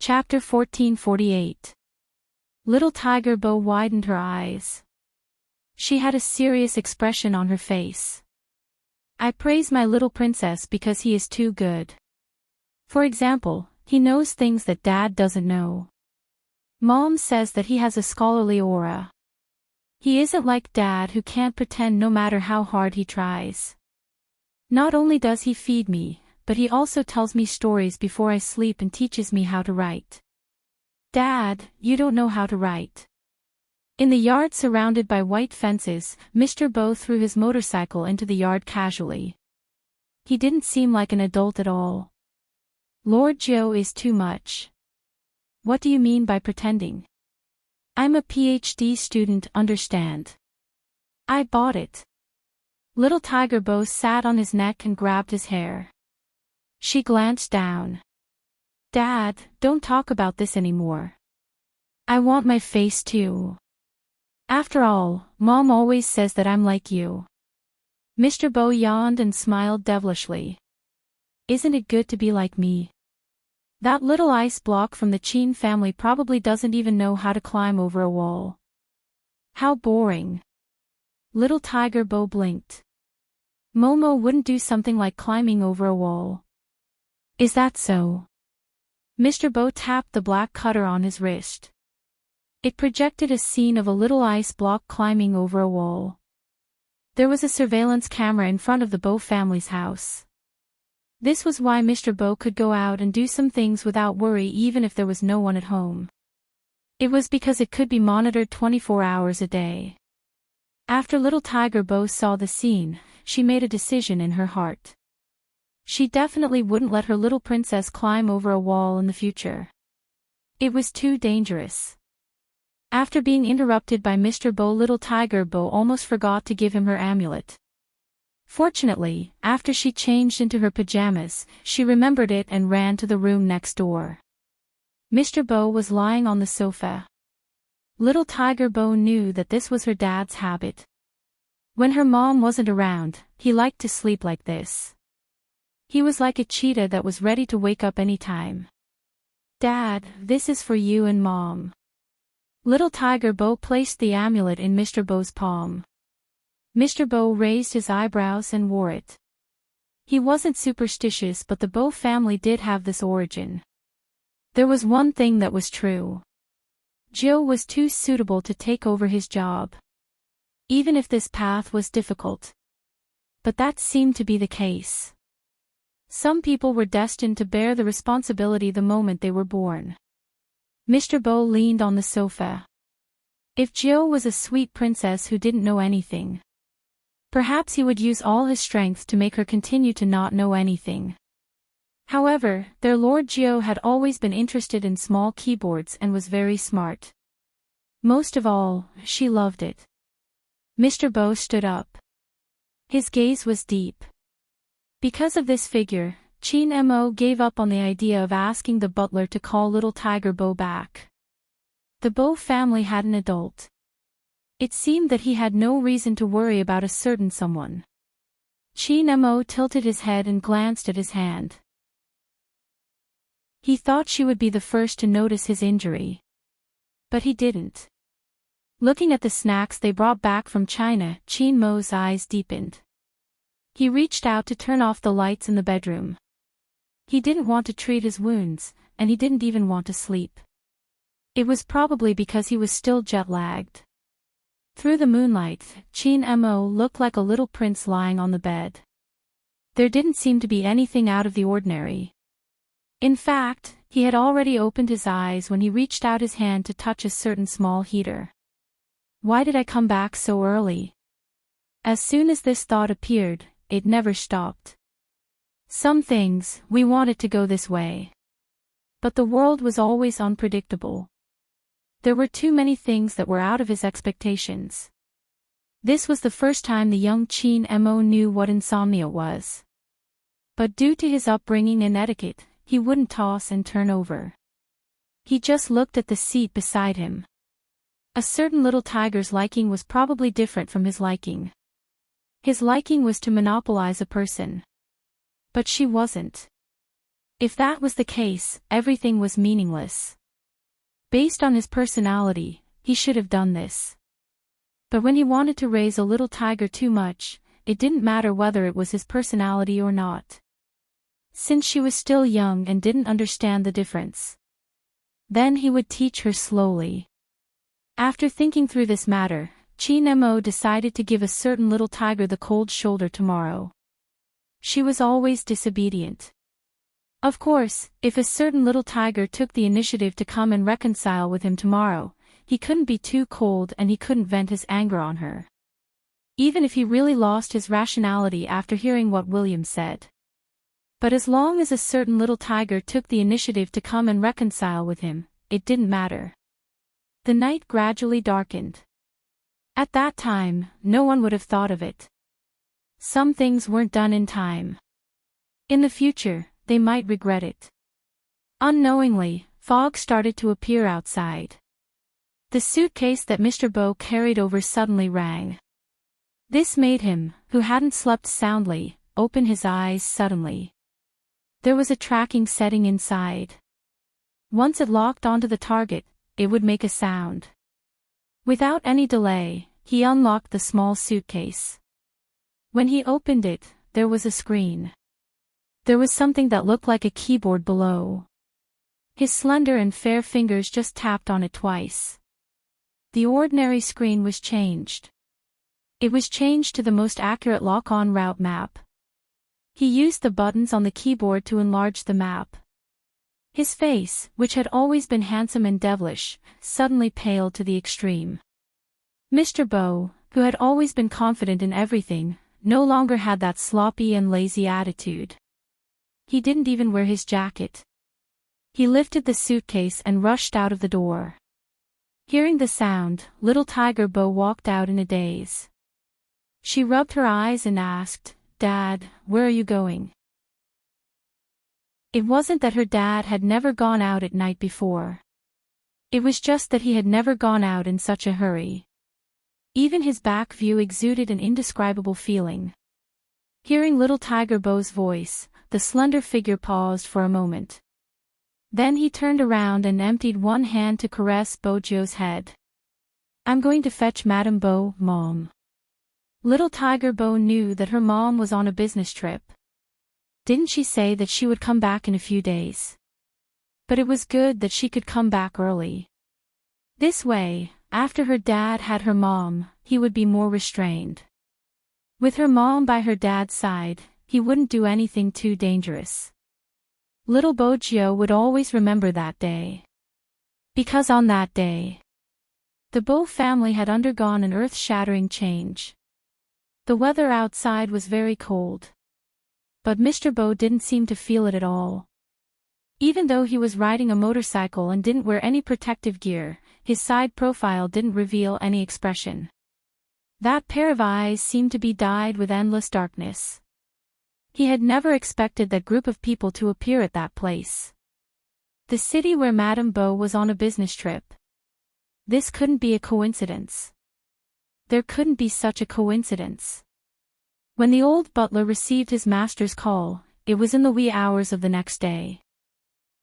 Chapter 1448. Little Tiger Bo widened her eyes. She had a serious expression on her face. I praise my little princess because he is too good. For example, he knows things that Dad doesn't know. Mom says that he has a scholarly aura. He isn't like Dad, who can't pretend no matter how hard he tries. Not only does he feed me, but he also tells me stories before I sleep and teaches me how to write. Dad, you don't know how to write. In the yard surrounded by white fences, Mr. Bo threw his motorcycle into the yard casually. He didn't seem like an adult at all. Lord Joe is too much. What do you mean by pretending? I'm a PhD student, understand? I bought it. Little Tiger Bo sat on his neck and grabbed his hair. She glanced down. Dad, don't talk about this anymore. I want my face too. After all, Mom always says that I'm like you. Mr. Bo yawned and smiled devilishly. Isn't it good to be like me? That little ice block from the Chin family probably doesn't even know how to climb over a wall. How boring. Little Tiger Bo blinked. Momo wouldn't do something like climbing over a wall. Is that so? Mr. Bo tapped the black cutter on his wrist. It projected a scene of a little ice block climbing over a wall. There was a surveillance camera in front of the Bo family's house. This was why Mr. Bo could go out and do some things without worry even if there was no one at home. It was because it could be monitored 24 hours a day. After Little Tiger Bo saw the scene, she made a decision in her heart. She definitely wouldn't let her little princess climb over a wall in the future. It was too dangerous. After being interrupted by Mr. Bo, Little Tiger Bo almost forgot to give him her amulet. Fortunately, after she changed into her pajamas, she remembered it and ran to the room next door. Mr. Bo was lying on the sofa. Little Tiger Bo knew that this was her dad's habit. When her mom wasn't around, he liked to sleep like this. He was like a cheetah that was ready to wake up any time. Dad, this is for you and Mom. Little Tiger Bo placed the amulet in Mr. Bo's palm. Mr. Bo raised his eyebrows and wore it. He wasn't superstitious, but the Bo family did have this origin. There was one thing that was true. Joe was too suitable to take over his job. Even if this path was difficult. But that seemed to be the case. Some people were destined to bear the responsibility the moment they were born. Mr. Bo leaned on the sofa. If Joe was a sweet princess who didn't know anything, perhaps he would use all his strength to make her continue to not know anything. However, their Lord Joe had always been interested in small keyboards and was very smart. Most of all, she loved it. Mr. Bo stood up. His gaze was deep. Because of this figure, Chin Mo gave up on the idea of asking the butler to call Little Tiger Bo back. The Bo family had an adult. It seemed that he had no reason to worry about a certain someone. Chin Mo tilted his head and glanced at his hand. He thought she would be the first to notice his injury. But he didn't. Looking at the snacks they brought back from China, Chin Mo's eyes deepened. He reached out to turn off the lights in the bedroom. He didn't want to treat his wounds, and he didn't even want to sleep. It was probably because he was still jet-lagged. Through the moonlight, Chin Mo looked like a little prince lying on the bed. There didn't seem to be anything out of the ordinary. In fact, he had already opened his eyes when he reached out his hand to touch a certain small heater. Why did I come back so early? As soon as this thought appeared, it never stopped. Some things, we wanted to go this way. But the world was always unpredictable. There were too many things that were out of his expectations. This was the first time the young Chin Mo knew what insomnia was. But due to his upbringing and etiquette, he wouldn't toss and turn over. He just looked at the seat beside him. A certain little tiger's liking was probably different from his liking. His liking was to monopolize a person. But she wasn't. If that was the case, everything was meaningless. Based on his personality, he should have done this. But when he wanted to raise a little tiger too much, it didn't matter whether it was his personality or not. Since she was still young and didn't understand the difference. Then he would teach her slowly. After thinking through this matter, Chinemo decided to give a certain little tiger the cold shoulder tomorrow. She was always disobedient. Of course, if a certain little tiger took the initiative to come and reconcile with him tomorrow, he couldn't be too cold and he couldn't vent his anger on her. Even if he really lost his rationality after hearing what William said. But as long as a certain little tiger took the initiative to come and reconcile with him, it didn't matter. The night gradually darkened. At that time, no one would have thought of it. Some things weren't done in time. In the future, they might regret it. Unknowingly, fog started to appear outside. The suitcase that Mr. Bo carried over suddenly rang. This made him, who hadn't slept soundly, open his eyes suddenly. There was a tracking setting inside. Once it locked onto the target, it would make a sound. Without any delay, he unlocked the small suitcase. When he opened it, there was a screen. There was something that looked like a keyboard below. His slender and fair fingers just tapped on it twice. The ordinary screen was changed. It was changed to the most accurate lock-on route map. He used the buttons on the keyboard to enlarge the map. His face, which had always been handsome and devilish, suddenly paled to the extreme. Mr. Bo, who had always been confident in everything, no longer had that sloppy and lazy attitude. He didn't even wear his jacket. He lifted the suitcase and rushed out of the door. Hearing the sound, little Tiger Bo walked out in a daze. She rubbed her eyes and asked, "Dad, where are you going?" It wasn't that her dad had never gone out at night before. It was just that he had never gone out in such a hurry. Even his back view exuded an indescribable feeling. Hearing little Tiger Bo's voice, the slender figure paused for a moment. Then he turned around and emptied one hand to caress Bojo's head. "I'm going to fetch Madame Bo, Mom." Little Tiger Bo knew that her mom was on a business trip. Didn't she say that she would come back in a few days? But it was good that she could come back early. This way, after her dad had her mom, he would be more restrained. With her mom by her dad's side, he wouldn't do anything too dangerous. Little Bojo would always remember that day. Because on that day, the Bo family had undergone an earth-shattering change. The weather outside was very cold. But Mr. Bo didn't seem to feel it at all. Even though he was riding a motorcycle and didn't wear any protective gear, his side profile didn't reveal any expression. That pair of eyes seemed to be dyed with endless darkness. He had never expected that group of people to appear at that place. The city where Madame Bo was on a business trip. This couldn't be a coincidence. There couldn't be such a coincidence. When the old butler received his master's call, it was in the wee hours of the next day.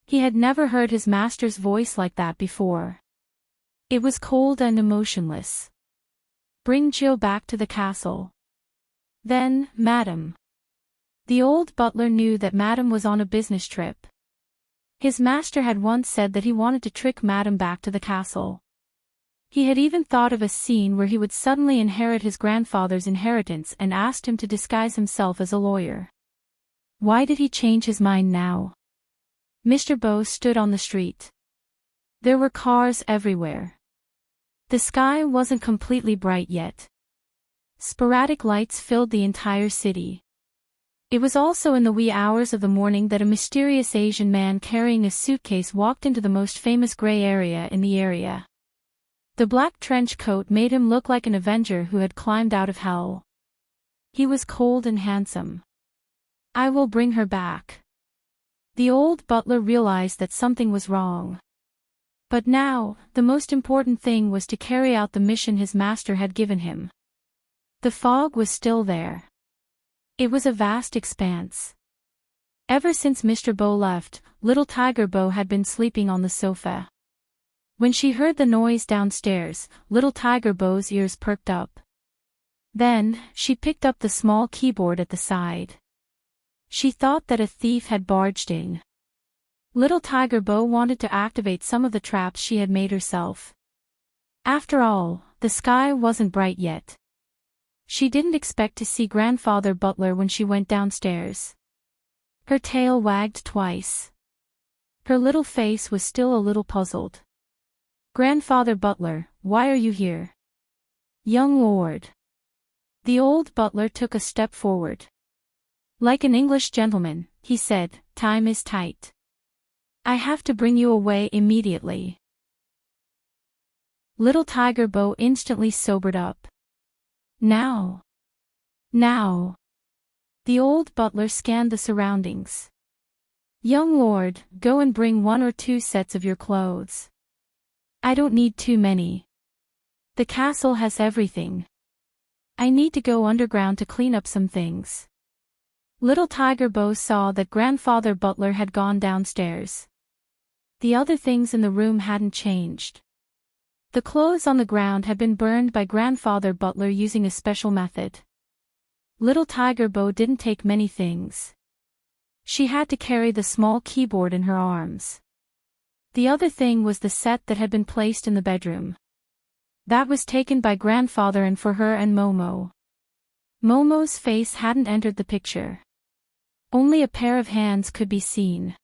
He had never heard his master's voice like that before. It was cold and emotionless. "Bring Jill back to the castle." Then, "Madam." The old butler knew that Madam was on a business trip. His master had once said that he wanted to trick Madam back to the castle. He had even thought of a scene where he would suddenly inherit his grandfather's inheritance and asked him to disguise himself as a lawyer. Why did he change his mind now? Mr. Bo stood on the street. There were cars everywhere. The sky wasn't completely bright yet. Sporadic lights filled the entire city. It was also in the wee hours of the morning that a mysterious Asian man carrying a suitcase walked into the most famous gray area in the area. The black trench coat made him look like an Avenger who had climbed out of hell. He was cold and handsome. "I will bring her back." The old butler realized that something was wrong. But now, the most important thing was to carry out the mission his master had given him. The fog was still there. It was a vast expanse. Ever since Mr. Bo left, little Tiger Bo had been sleeping on the sofa. When she heard the noise downstairs, little Tiger Bo's ears perked up. Then, she picked up the small keyboard at the side. She thought that a thief had barged in. Little Tiger Bo wanted to activate some of the traps she had made herself. After all, the sky wasn't bright yet. She didn't expect to see Grandfather Butler when she went downstairs. Her tail wagged twice. Her little face was still a little puzzled. "Grandfather Butler, why are you here?" "Young lord." The old butler took a step forward. Like an English gentleman, he said, "Time is tight. I have to bring you away immediately." Little Tiger Bo instantly sobered up. Now. Now. The old butler scanned the surroundings. "Young lord, go and bring 1 or 2 sets of your clothes. I don't need too many. The castle has everything. I need to go underground to clean up some things." Little Tiger Bo saw that Grandfather Butler had gone downstairs. The other things in the room hadn't changed. The clothes on the ground had been burned by Grandfather Butler using a special method. Little Tiger Bo didn't take many things. She had to carry the small keyboard in her arms. The other thing was the set that had been placed in the bedroom. That was taken by Grandfather and for her and Momo. Momo's face hadn't entered the picture. Only a pair of hands could be seen.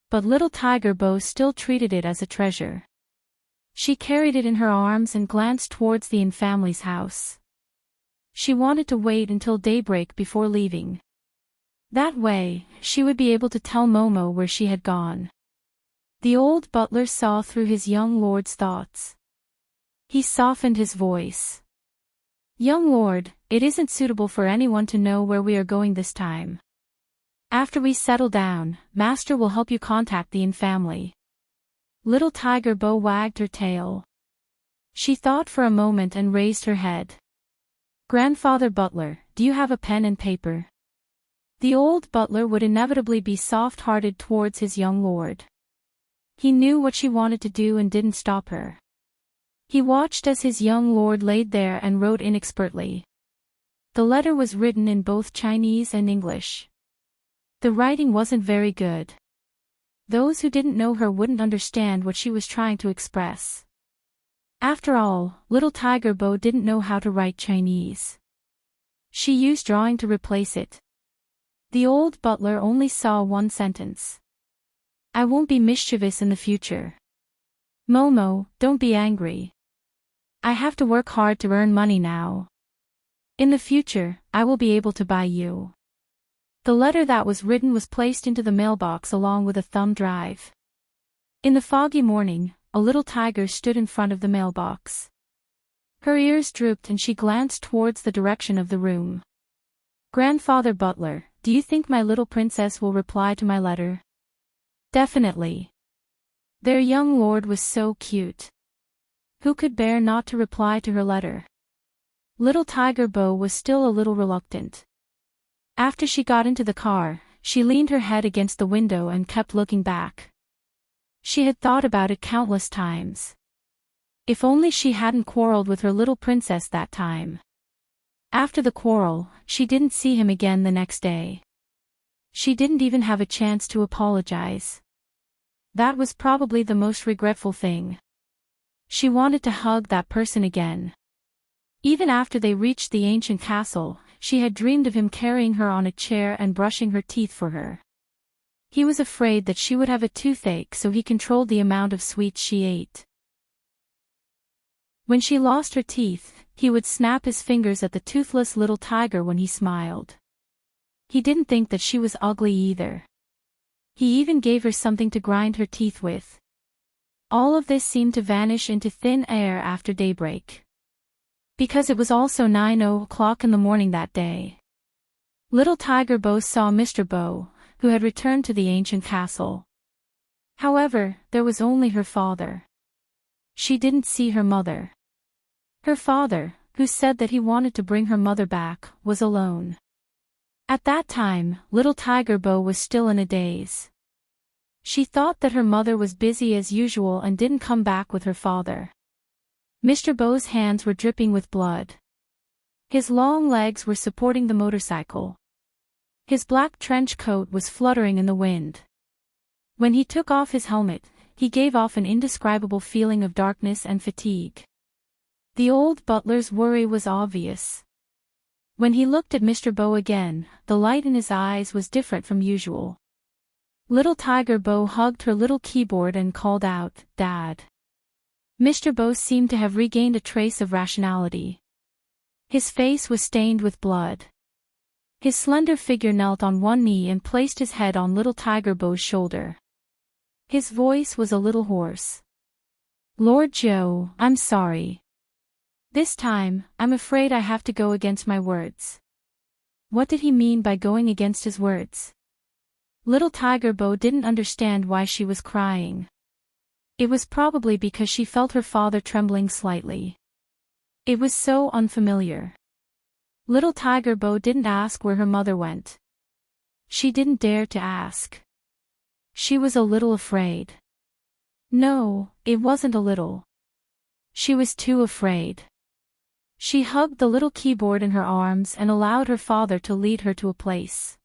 But little Tiger Bo still treated it as a treasure. She carried it in her arms and glanced towards the In family's house. She wanted to wait until daybreak before leaving. That way, she would be able to tell Momo where she had gone. The old butler saw through his young lord's thoughts. He softened his voice. "Young lord, it isn't suitable for anyone to know where we are going this time. After we settle down, Master will help you contact the In family." Little Tiger Bo wagged her tail. She thought for a moment and raised her head. "Grandfather Butler, do you have a pen and paper?" The old butler would inevitably be soft-hearted towards his young lord. He knew what she wanted to do and didn't stop her. He watched as his young lord laid there and wrote inexpertly. The letter was written in both Chinese and English. The writing wasn't very good. Those who didn't know her wouldn't understand what she was trying to express. After all, little Tiger Bo didn't know how to write Chinese. She used drawing to replace it. The old butler only saw one sentence. "I won't be mischievous in the future. Momo, don't be angry. I have to work hard to earn money now. In the future, I will be able to buy you." The letter that was written was placed into the mailbox along with a thumb drive. In the foggy morning, a little tiger stood in front of the mailbox. Her ears drooped and she glanced towards the direction of the room. "Grandfather Butler, do you think my little princess will reply to my letter?" "Definitely. Their young lord was so cute. Who could bear not to reply to her letter?" Little Tiger Bo was still a little reluctant. After she got into the car, she leaned her head against the window and kept looking back. She had thought about it countless times. If only she hadn't quarreled with her little princess that time. After the quarrel, she didn't see him again the next day. She didn't even have a chance to apologize. That was probably the most regretful thing. She wanted to hug that person again. Even after they reached the ancient castle, she had dreamed of him carrying her on a chair and brushing her teeth for her. He was afraid that she would have a toothache, so he controlled the amount of sweets she ate. When she lost her teeth, he would snap his fingers at the toothless little tiger when he smiled. He didn't think that she was ugly either. He even gave her something to grind her teeth with. All of this seemed to vanish into thin air after daybreak. Because it was also 9:00 in the morning that day. Little Tiger Bo saw Mr. Bo, who had returned to the ancient castle. However, there was only her father. She didn't see her mother. Her father, who said that he wanted to bring her mother back, was alone. At that time, little Tiger Bo was still in a daze. She thought that her mother was busy as usual and didn't come back with her father. Mr. Bo's hands were dripping with blood. His long legs were supporting the motorcycle. His black trench coat was fluttering in the wind. When he took off his helmet, he gave off an indescribable feeling of darkness and fatigue. The old butler's worry was obvious. When he looked at Mr. Bo again, the light in his eyes was different from usual. Little Tiger Bo hugged her little keyboard and called out, "Dad." Mr. Bo seemed to have regained a trace of rationality. His face was stained with blood. His slender figure knelt on one knee and placed his head on little Tiger Bo's shoulder. His voice was a little hoarse. "Lord Joe, I'm sorry. This time, I'm afraid I have to go against my words." What did he mean by going against his words? Little Tiger Bo didn't understand why she was crying. It was probably because she felt her father trembling slightly. It was so unfamiliar. Little Tiger Bo didn't ask where her mother went. She didn't dare to ask. She was a little afraid. No, it wasn't a little. She was too afraid. She hugged the little keyboard in her arms and allowed her father to lead her to a place.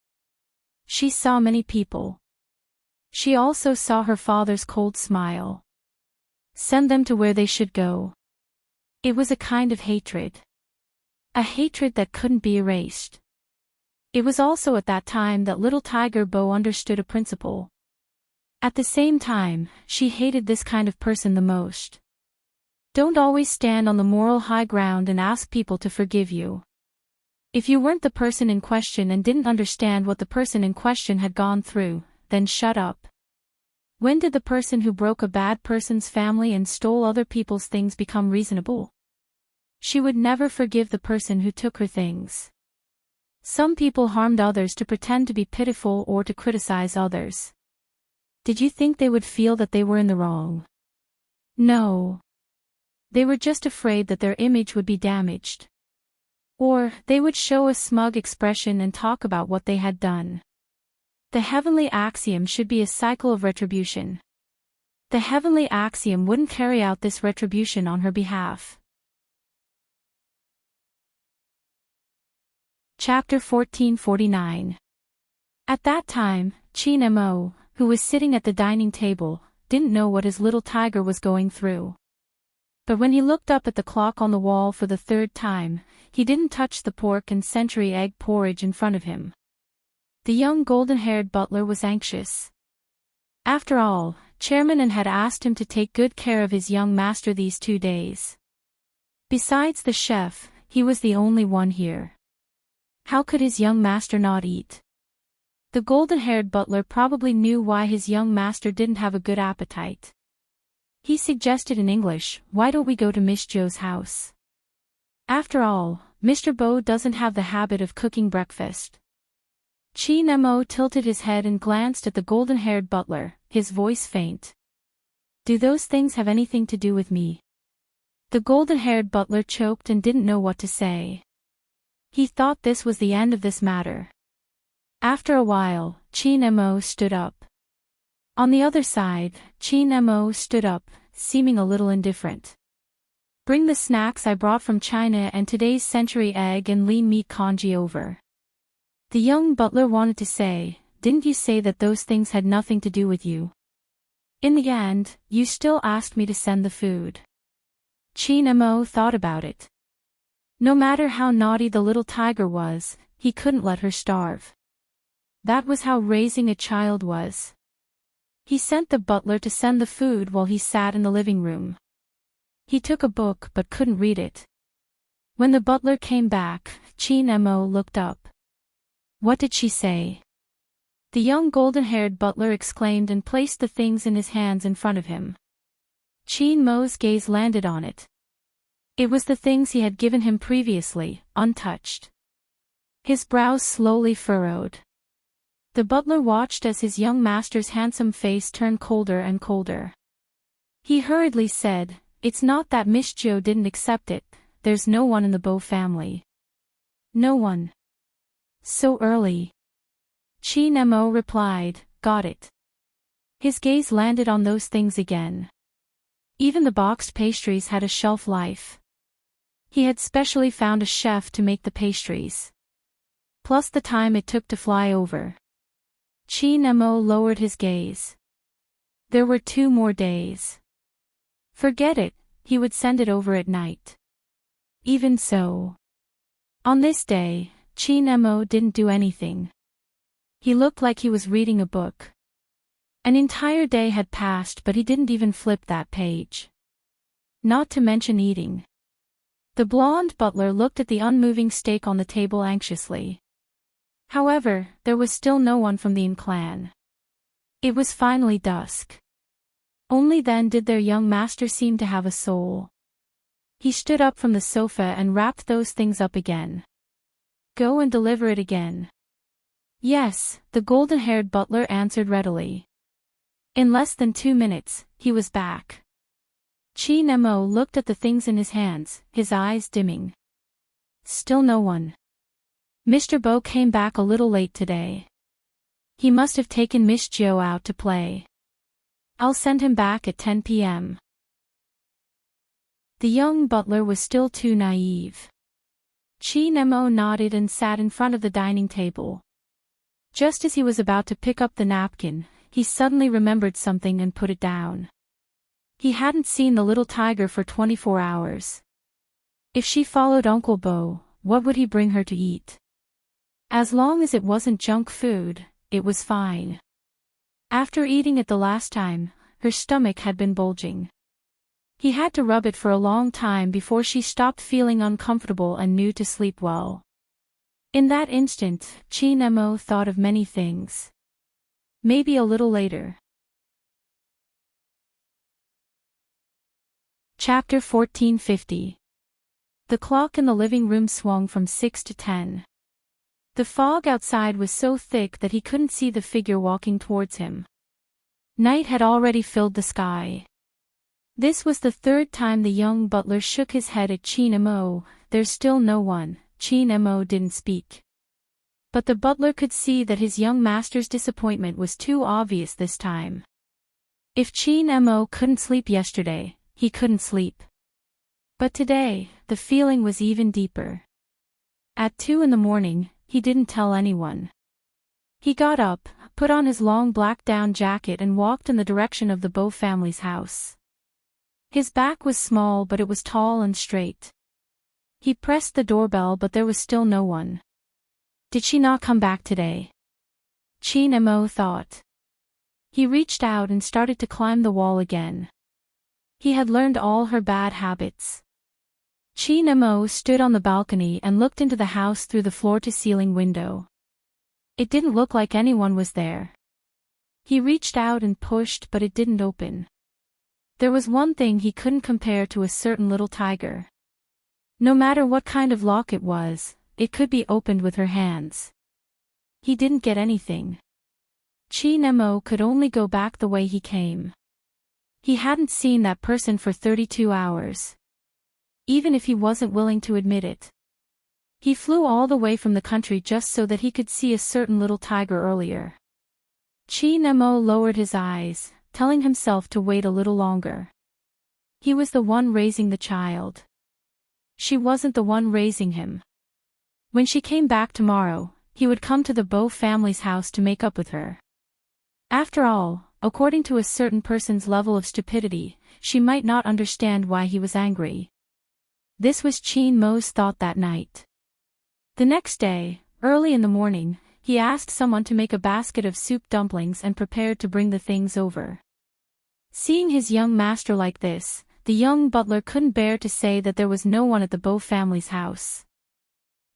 She saw many people. She also saw her father's cold smile. Send them to where they should go. It was a kind of hatred. A hatred that couldn't be erased. It was also at that time that little Tiger Bo understood a principle. At the same time, she hated this kind of person the most. Don't always stand on the moral high ground and ask people to forgive you. If you weren't the person in question and didn't understand what the person in question had gone through, then shut up. When did the person who broke a bad person's family and stole other people's things become reasonable? She would never forgive the person who took her things. Some people harmed others to pretend to be pitiful or to criticize others. Did you think they would feel that they were in the wrong? No. They were just afraid that their image would be damaged. Or, they would show a smug expression and talk about what they had done. The heavenly axiom should be a cycle of retribution. The heavenly axiom wouldn't carry out this retribution on her behalf. Chapter 1449. At that time, Chin Mo, who was sitting at the dining table, didn't know what his little tiger was going through. But when he looked up at the clock on the wall for the third time, he didn't touch the pork and century egg porridge in front of him. The young golden-haired butler was anxious. After all, Chairman An had asked him to take good care of his young master these 2 days. Besides the chef, he was the only one here. How could his young master not eat? The golden-haired butler probably knew why his young master didn't have a good appetite. He suggested in English, "Why don't we go to Miss Jo's house? After all, Mr. Bo doesn't have the habit of cooking breakfast." Chin Mo tilted his head and glanced at the golden-haired butler, his voice faint. "Do those things have anything to do with me?" The golden-haired butler choked and didn't know what to say. He thought this was the end of this matter. After a while, Chin Mo stood up. On the other side, Chin Mo stood up, seeming a little indifferent. "Bring the snacks I brought from China and today's century egg and lean meat congee over." The young butler wanted to say, "Didn't you say that those things had nothing to do with you? In the end, you still asked me to send the food." Chin Mo thought about it. No matter how naughty the little tiger was, he couldn't let her starve. That was how raising a child was. He sent the butler to send the food while he sat in the living room. He took a book but couldn't read it. When the butler came back, Chin Mo looked up. What did she say? The young golden-haired butler exclaimed and placed the things in his hands in front of him. Chin Mo's gaze landed on it. It was the things he had given him previously, untouched. His brows slowly furrowed. The butler watched as his young master's handsome face turned colder and colder. He hurriedly said, "It's not that Miss Jo didn't accept it, there's no one in the Bo family." "No one?" So early. Chin Mo replied, got it. His gaze landed on those things again. Even the boxed pastries had a shelf life. He had specially found a chef to make the pastries. Plus the time it took to fly over. Chin Mo lowered his gaze. There were 2 more days. Forget it, he would send it over at night. Even so. On this day, Chin Mo didn't do anything. He looked like he was reading a book. An entire day had passed but he didn't even flip that page. Not to mention eating. The blonde butler looked at the unmoving steak on the table anxiously. However, there was still no one from the Yin clan. It was finally dusk. Only then did their young master seem to have a soul. He stood up from the sofa and wrapped those things up again. Go and deliver it again. Yes, the golden-haired butler answered readily. In less than 2 minutes, he was back. Chin Mo looked at the things in his hands, his eyes dimming. Still no one. Mr. Bo came back a little late today. He must have taken Miss Jo out to play. I'll send him back at 10 p.m. The young butler was still too naive. Chin Mo nodded and sat in front of the dining table. Just as he was about to pick up the napkin, he suddenly remembered something and put it down. He hadn't seen the little tiger for 24 hours. If she followed Uncle Bo, what would he bring her to eat? As long as it wasn't junk food, it was fine. After eating it the last time, her stomach had been bulging. He had to rub it for a long time before she stopped feeling uncomfortable and knew to sleep well. In that instant, Chin Mo thought of many things. Maybe a little later. Chapter 1450. The clock in the living room swung from 6 to 10. The fog outside was so thick that he couldn't see the figure walking towards him. Night had already filled the sky. This was the 3rd time the young butler shook his head at Chin Mo. There's still no one. Chin Mo didn't speak. But the butler could see that his young master's disappointment was too obvious this time. If Chin Mo couldn't sleep yesterday, he couldn't sleep. But today, the feeling was even deeper. At 2 in the morning, he didn't tell anyone. He got up, put on his long black down jacket and walked in the direction of the Bo family's house. His back was small but it was tall and straight. He pressed the doorbell but there was still no one. Did she not come back today? Chin Mo thought. He reached out and started to climb the wall again. He had learned all her bad habits. Chin Mo stood on the balcony and looked into the house through the floor-to-ceiling window. It didn't look like anyone was there. He reached out and pushed but it didn't open. There was one thing he couldn't compare to a certain little tiger. No matter what kind of lock it was, it could be opened with her hands. He didn't get anything. Chin Mo could only go back the way he came. He hadn't seen that person for 32 hours. Even if he wasn't willing to admit it. He flew all the way from the country just so that he could see a certain little tiger earlier. Chin Mo lowered his eyes, telling himself to wait a little longer. He was the one raising the child. She wasn't the one raising him. When she came back tomorrow, he would come to the Bo family's house to make up with her. After all, according to a certain person's level of stupidity, she might not understand why he was angry. This was Chin Mo's thought that night. The next day, early in the morning, he asked someone to make a basket of soup dumplings and prepared to bring the things over. Seeing his young master like this, the young butler couldn't bear to say that there was no one at the Bo family's house.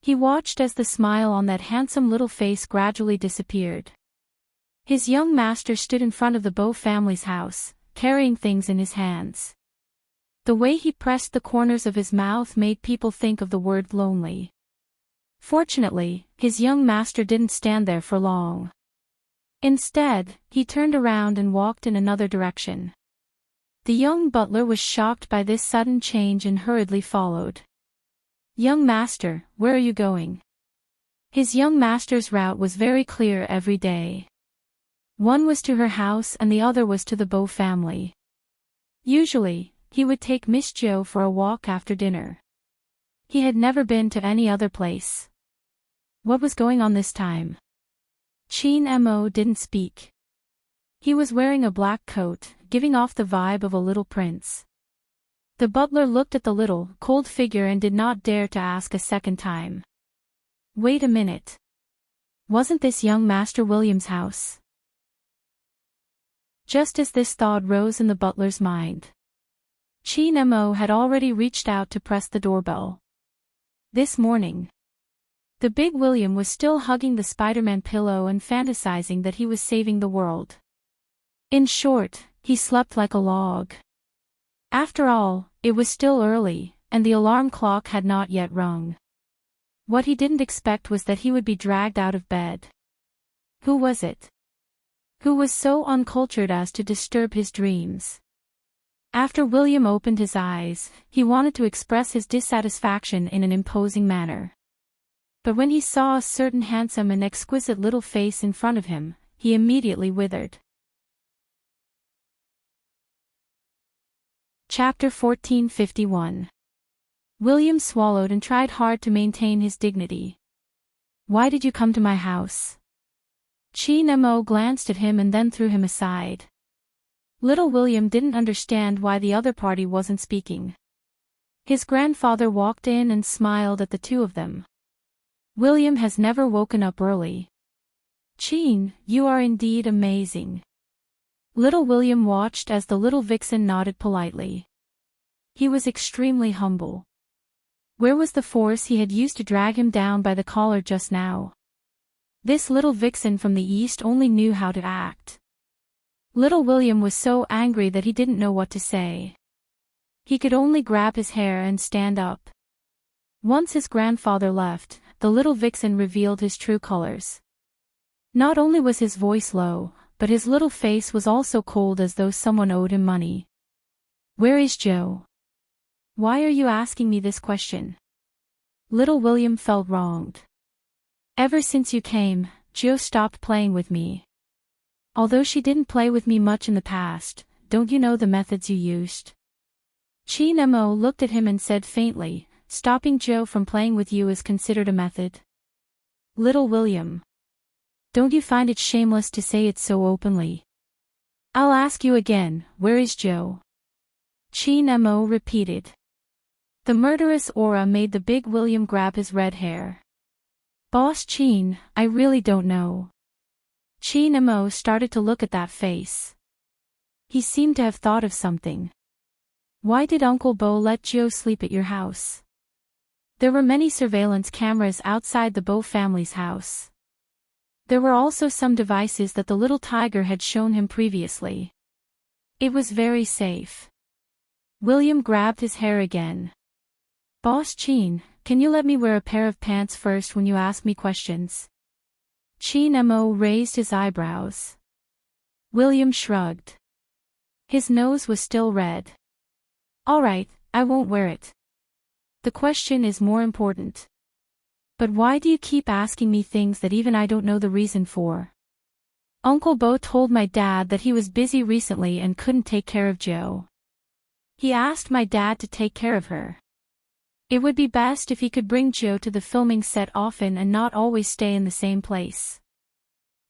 He watched as the smile on that handsome little face gradually disappeared. His young master stood in front of the Bo family's house, carrying things in his hands. The way he pressed the corners of his mouth made people think of the word lonely. Fortunately, his young master didn't stand there for long. Instead, he turned around and walked in another direction. The young butler was shocked by this sudden change and hurriedly followed. "Young master, where are you going?" His young master's route was very clear every day. One was to her house and the other was to the Bow family. Usually, he would take Miss Jo for a walk after dinner. He had never been to any other place. What was going on this time? Chin Mo didn't speak. He was wearing a black coat, giving off the vibe of a little prince. The butler looked at the little, cold figure and did not dare to ask a second time. Wait a minute. Wasn't this young Master William's house? Just as this thought rose in the butler's mind, Chin Mo had already reached out to press the doorbell. This morning, the big William was still hugging the Spider-Man pillow and fantasizing that he was saving the world. In short, he slept like a log. After all, it was still early, and the alarm clock had not yet rung. What he didn't expect was that he would be dragged out of bed. Who was it? Who was so uncultured as to disturb his dreams? After William opened his eyes, he wanted to express his dissatisfaction in an imposing manner. But when he saw a certain handsome and exquisite little face in front of him, he immediately withered. Chapter 1451. William swallowed and tried hard to maintain his dignity. Why did you come to my house? Chin Mo glanced at him and then threw him aside. Little William didn't understand why the other party wasn't speaking. His grandfather walked in and smiled at the two of them. William has never woken up early. Chin, you are indeed amazing. Little William watched as the little vixen nodded politely. He was extremely humble. Where was the force he had used to drag him down by the collar just now? This little vixen from the east only knew how to act. Little William was so angry that he didn't know what to say. He could only grab his hair and stand up. Once his grandfather left, the little vixen revealed his true colors. Not only was his voice low, but his little face was also cold as though someone owed him money. Where is Jo? Why are you asking me this question? Little William felt wronged. Ever since you came, Jo stopped playing with me. Although she didn't play with me much in the past, don't you know the methods you used? Chin Mo looked at him and said faintly, stopping Jo from playing with you is considered a method. Little William. Don't you find it shameless to say it so openly? I'll ask you again, where is Jo? Chin Mo repeated. The murderous aura made the big William grab his red hair. Boss Chin, I really don't know. Chin Mo started to look at that face. He seemed to have thought of something. Why did Uncle Bo let Jo sleep at your house? There were many surveillance cameras outside the Bo family's house. There were also some devices that the little tiger had shown him previously. It was very safe. William grabbed his hair again. Boss Chin, can you let me wear a pair of pants first when you ask me questions? Chin Mo raised his eyebrows. William shrugged. His nose was still red. All right, I won't wear it. The question is more important. But why do you keep asking me things that even I don't know the reason for? Uncle Bo told my dad that he was busy recently and couldn't take care of Jo. He asked my dad to take care of her. It would be best if he could bring Jo to the filming set often and not always stay in the same place.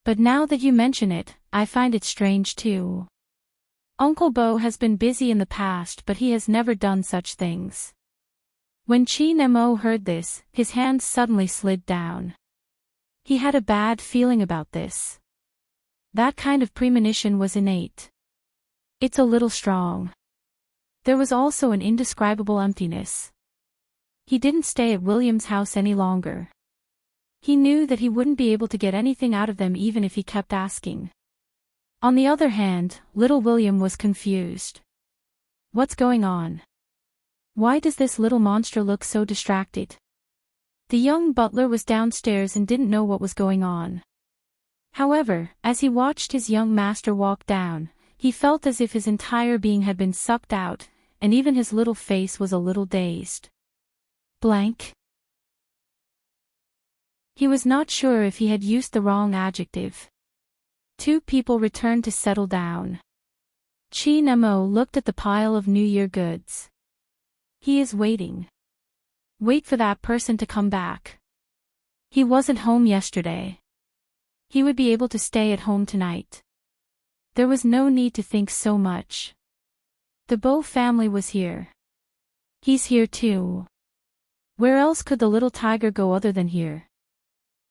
But now that you mention it, I find it strange too. Uncle Bo has been busy in the past but he has never done such things. When Chin Mo heard this, his hands suddenly slid down. He had a bad feeling about this. That kind of premonition was innate. It's a little strong. There was also an indescribable emptiness. He didn't stay at William's house any longer. He knew that he wouldn't be able to get anything out of them even if he kept asking. On the other hand, little William was confused. What's going on? Why does this little monster look so distracted? The young butler was downstairs and didn't know what was going on. However, as he watched his young master walk down, he felt as if his entire being had been sucked out, and even his little face was a little dazed. Blank. He was not sure if he had used the wrong adjective. Two people returned to settle down. Chi Nemo looked at the pile of New Year goods. He is waiting. Wait for that person to come back. He wasn't home yesterday. He would be able to stay at home tonight. There was no need to think so much. The Bo family was here. He's here too. Where else could the little tiger go other than here?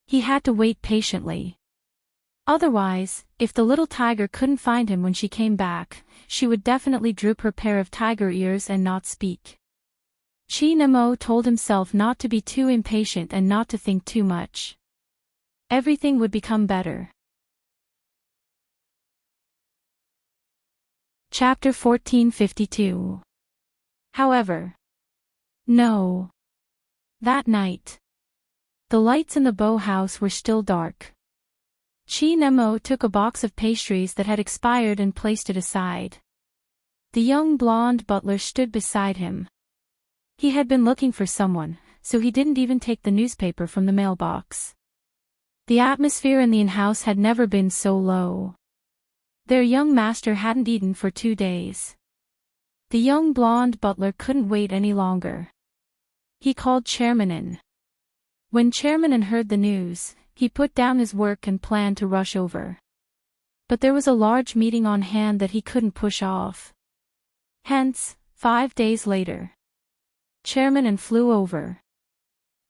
He had to wait patiently. Otherwise, if the little tiger couldn't find him when she came back, she would definitely droop her pair of tiger ears and not speak. Chi Nemo told himself not to be too impatient and not to think too much. Everything would become better. Chapter 1452. However. No. That night. The lights in the Bo house were still dark. Chi Nemo took a box of pastries that had expired and placed it aside. The young blonde butler stood beside him. He had been looking for someone, so he didn't even take the newspaper from the mailbox. The atmosphere in the in-house had never been so low. Their young master hadn't eaten for 2 days. The young blonde butler couldn't wait any longer. He called Chairman in. When Chairman in heard the news, he put down his work and planned to rush over. But there was a large meeting on hand that he couldn't push off. Hence, 5 days later, Chairman in flew over.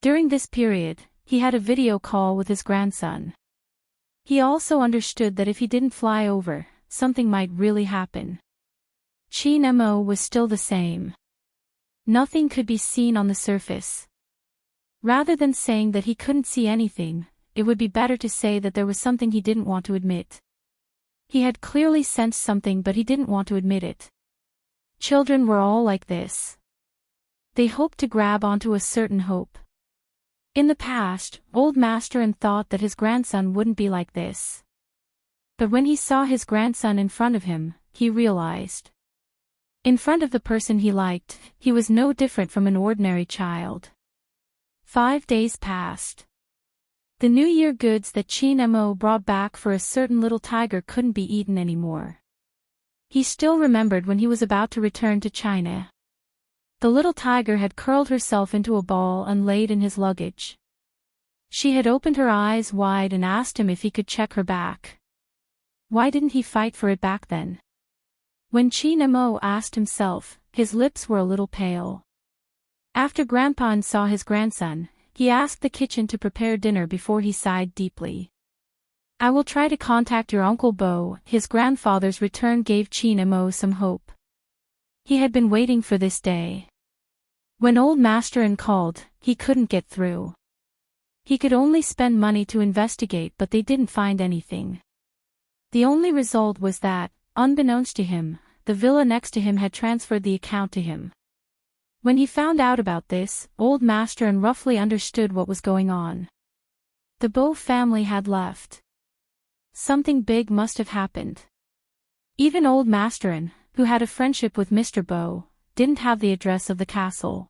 During this period, he had a video call with his grandson. He also understood that if he didn't fly over, something might really happen. Chi Nemo was still the same. Nothing could be seen on the surface. Rather than saying that he couldn't see anything, it would be better to say that there was something he didn't want to admit. He had clearly sensed something but he didn't want to admit it. Children were all like this. They hoped to grab onto a certain hope. In the past, Old Master thought that his grandson wouldn't be like this. But when he saw his grandson in front of him, he realized. In front of the person he liked, he was no different from an ordinary child. 5 days passed. The New Year goods that Chi Nemo brought back for a certain little tiger couldn't be eaten anymore. He still remembered when he was about to return to China. The little tiger had curled herself into a ball and laid in his luggage. She had opened her eyes wide and asked him if he could check her back. Why didn't he fight for it back then? When Chi Nemo asked himself, his lips were a little pale. After Grandpa saw his grandson, he asked the kitchen to prepare dinner before he sighed deeply. I will try to contact your Uncle Bo. His grandfather's return gave Chi Nemo some hope. He had been waiting for this day. When Old Master called, he couldn't get through. He could only spend money to investigate but they didn't find anything. The only result was that, unbeknownst to him, the villa next to him had transferred the account to him. When he found out about this, Old Master roughly understood what was going on. The Bo family had left. Something big must have happened. Even Old Master, who had a friendship with Mr. Bo, didn't have the address of the castle.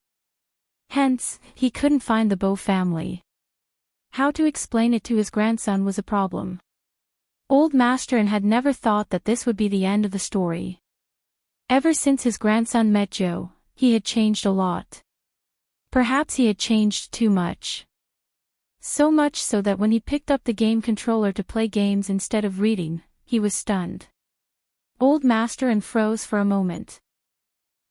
Hence, he couldn't find the Bo family. How to explain it to his grandson was a problem. Old Master had never thought that this would be the end of the story. Ever since his grandson met Joe, he had changed a lot. Perhaps he had changed too much. So much so that when he picked up the game controller to play games instead of reading, he was stunned. Old Master froze for a moment.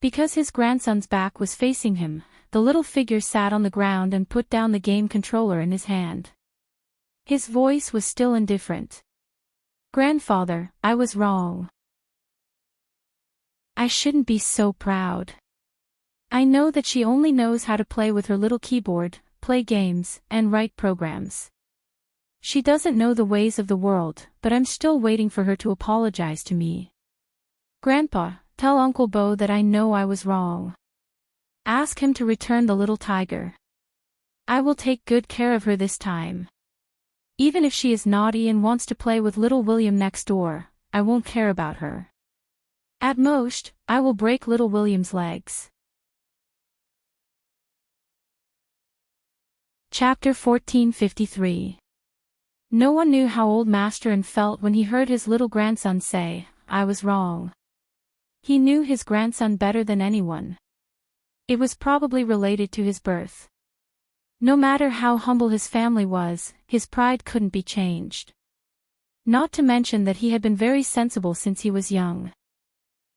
Because his grandson's back was facing him, the little figure sat on the ground and put down the game controller in his hand. His voice was still indifferent. Grandfather, I was wrong. I shouldn't be so proud. I know that she only knows how to play with her little keyboard, play games, and write programs. She doesn't know the ways of the world, but I'm still waiting for her to apologize to me. Grandpa, tell Uncle Bo that I know I was wrong. Ask him to return the little tiger. I will take good care of her this time. Even if she is naughty and wants to play with little William next door, I won't care about her. At most, I will break little William's legs. Chapter 1453. No one knew how old Masterin felt when he heard his little grandson say, "I was wrong." He knew his grandson better than anyone. It was probably related to his birth. No matter how humble his family was, his pride couldn't be changed. Not to mention that he had been very sensible since he was young.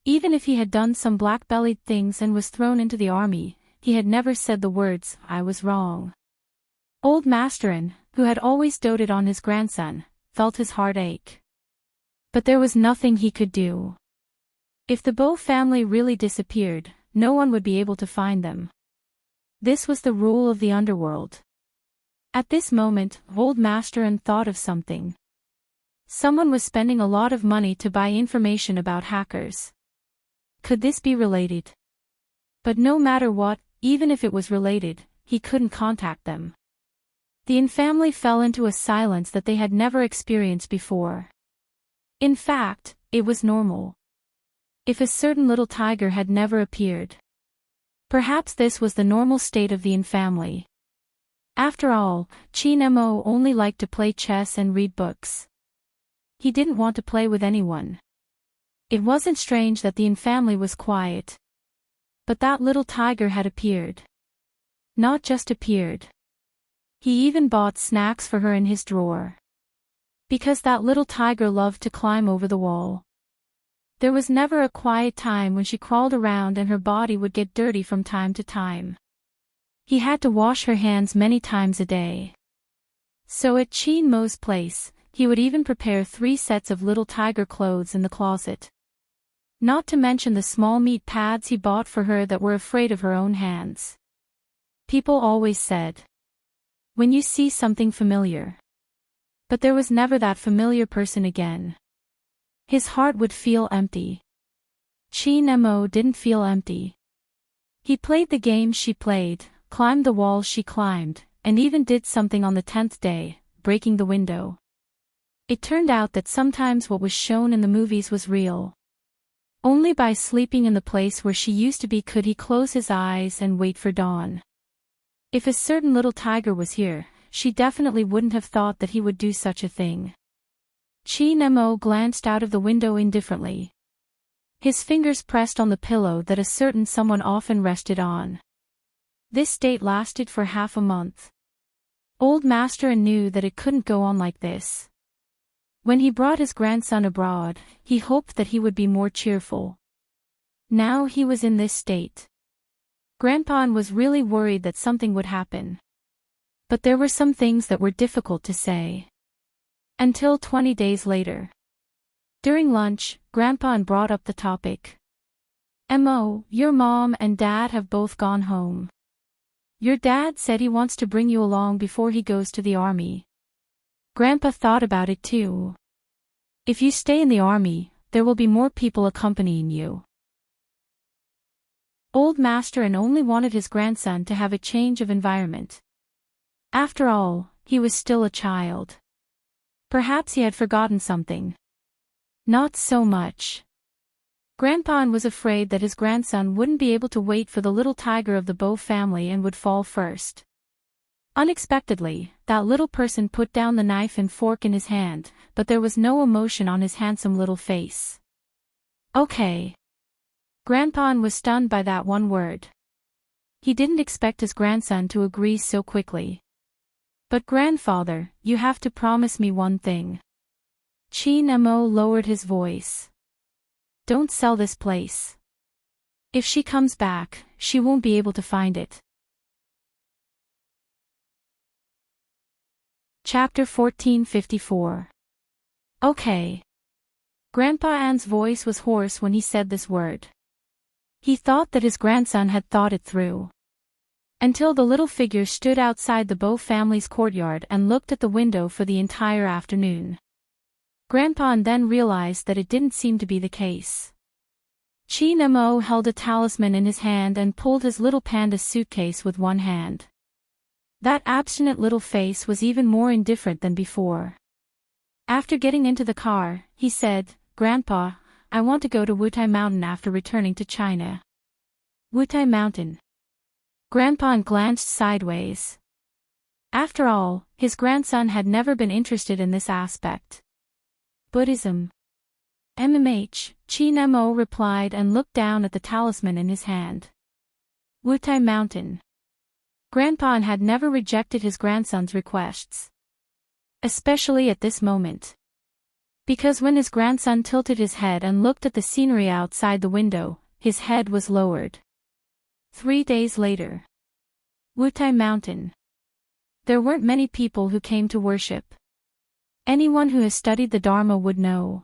Even if he had done some black-bellied things and was thrown into the army, he had never said the words, "I was wrong." Old Masterin, who had always doted on his grandson, felt his heart ache. But there was nothing he could do. If the Bow family really disappeared, no one would be able to find them. This was the rule of the underworld. At this moment, old Masterin thought of something. Someone was spending a lot of money to buy information about hackers. Could this be related? But no matter what, even if it was related, he couldn't contact them. The Yin family fell into a silence that they had never experienced before. In fact, it was normal. If a certain little tiger had never appeared. Perhaps this was the normal state of the Yin family. After all, Qin Mo only liked to play chess and read books. He didn't want to play with anyone. It wasn't strange that the Yin family was quiet. But that little tiger had appeared. Not just appeared. He even bought snacks for her in his drawer. Because that little tiger loved to climb over the wall. There was never a quiet time when she crawled around and her body would get dirty from time to time. He had to wash her hands many times a day. So at Qin Mo's place, he would even prepare 3 sets of little tiger clothes in the closet. Not to mention the small meat pads he bought for her that were afraid of her own hands. People always said, "When you see something familiar." But there was never that familiar person again. His heart would feel empty. Qin Mo didn't feel empty. He played the games she played, climbed the walls she climbed, and even did something on the 10th day, breaking the window. It turned out that sometimes what was shown in the movies was real. Only by sleeping in the place where she used to be could he close his eyes and wait for dawn. If a certain little tiger was here, she definitely wouldn't have thought that he would do such a thing. Qin Mo glanced out of the window indifferently. His fingers pressed on the pillow that a certain someone often rested on. This state lasted for half a month. Old Masterin knew that it couldn't go on like this. When he brought his grandson abroad, he hoped that he would be more cheerful. Now he was in this state. Grandpa was really worried that something would happen. But there were some things that were difficult to say. Until 20 days later. During lunch, Grandpa brought up the topic. "Mo, your mom and dad have both gone home. Your dad said he wants to bring you along before he goes to the army." Grandpa thought about it too. "If you stay in the army, there will be more people accompanying you." Old Masterin only wanted his grandson to have a change of environment. After all, he was still a child. Perhaps he had forgotten something. Not so much. Grandpa was afraid that his grandson wouldn't be able to wait for the little tiger of the Bow family and would fall first. Unexpectedly, that little person put down the knife and fork in his hand, but there was no emotion on his handsome little face. "Okay." Grandpa was stunned by that one word. He didn't expect his grandson to agree so quickly. "But grandfather, you have to promise me one thing." Qin Mo lowered his voice. "Don't sell this place. If she comes back, she won't be able to find it." Chapter 1454. Okay. Grandpa An's voice was hoarse when he said this word. He thought that his grandson had thought it through. Until the little figure stood outside the Bow family's courtyard and looked at the window for the entire afternoon. Grandpa then realized that it didn't seem to be the case. Qin Mo held a talisman in his hand and pulled his little panda suitcase with one hand. That abstinent little face was even more indifferent than before. After getting into the car, he said, "Grandpa, I want to go to Wutai Mountain after returning to China." Wutai Mountain. Grandpa glanced sideways. After all, his grandson had never been interested in this aspect. Buddhism. Chin Mo replied and looked down at the talisman in his hand. Wutai Mountain. Grandpa had never rejected his grandson's requests. Especially at this moment. Because when his grandson tilted his head and looked at the scenery outside the window, his head was lowered. 3 days later. Wutai Mountain. There weren't many people who came to worship. Anyone who has studied the Dharma would know.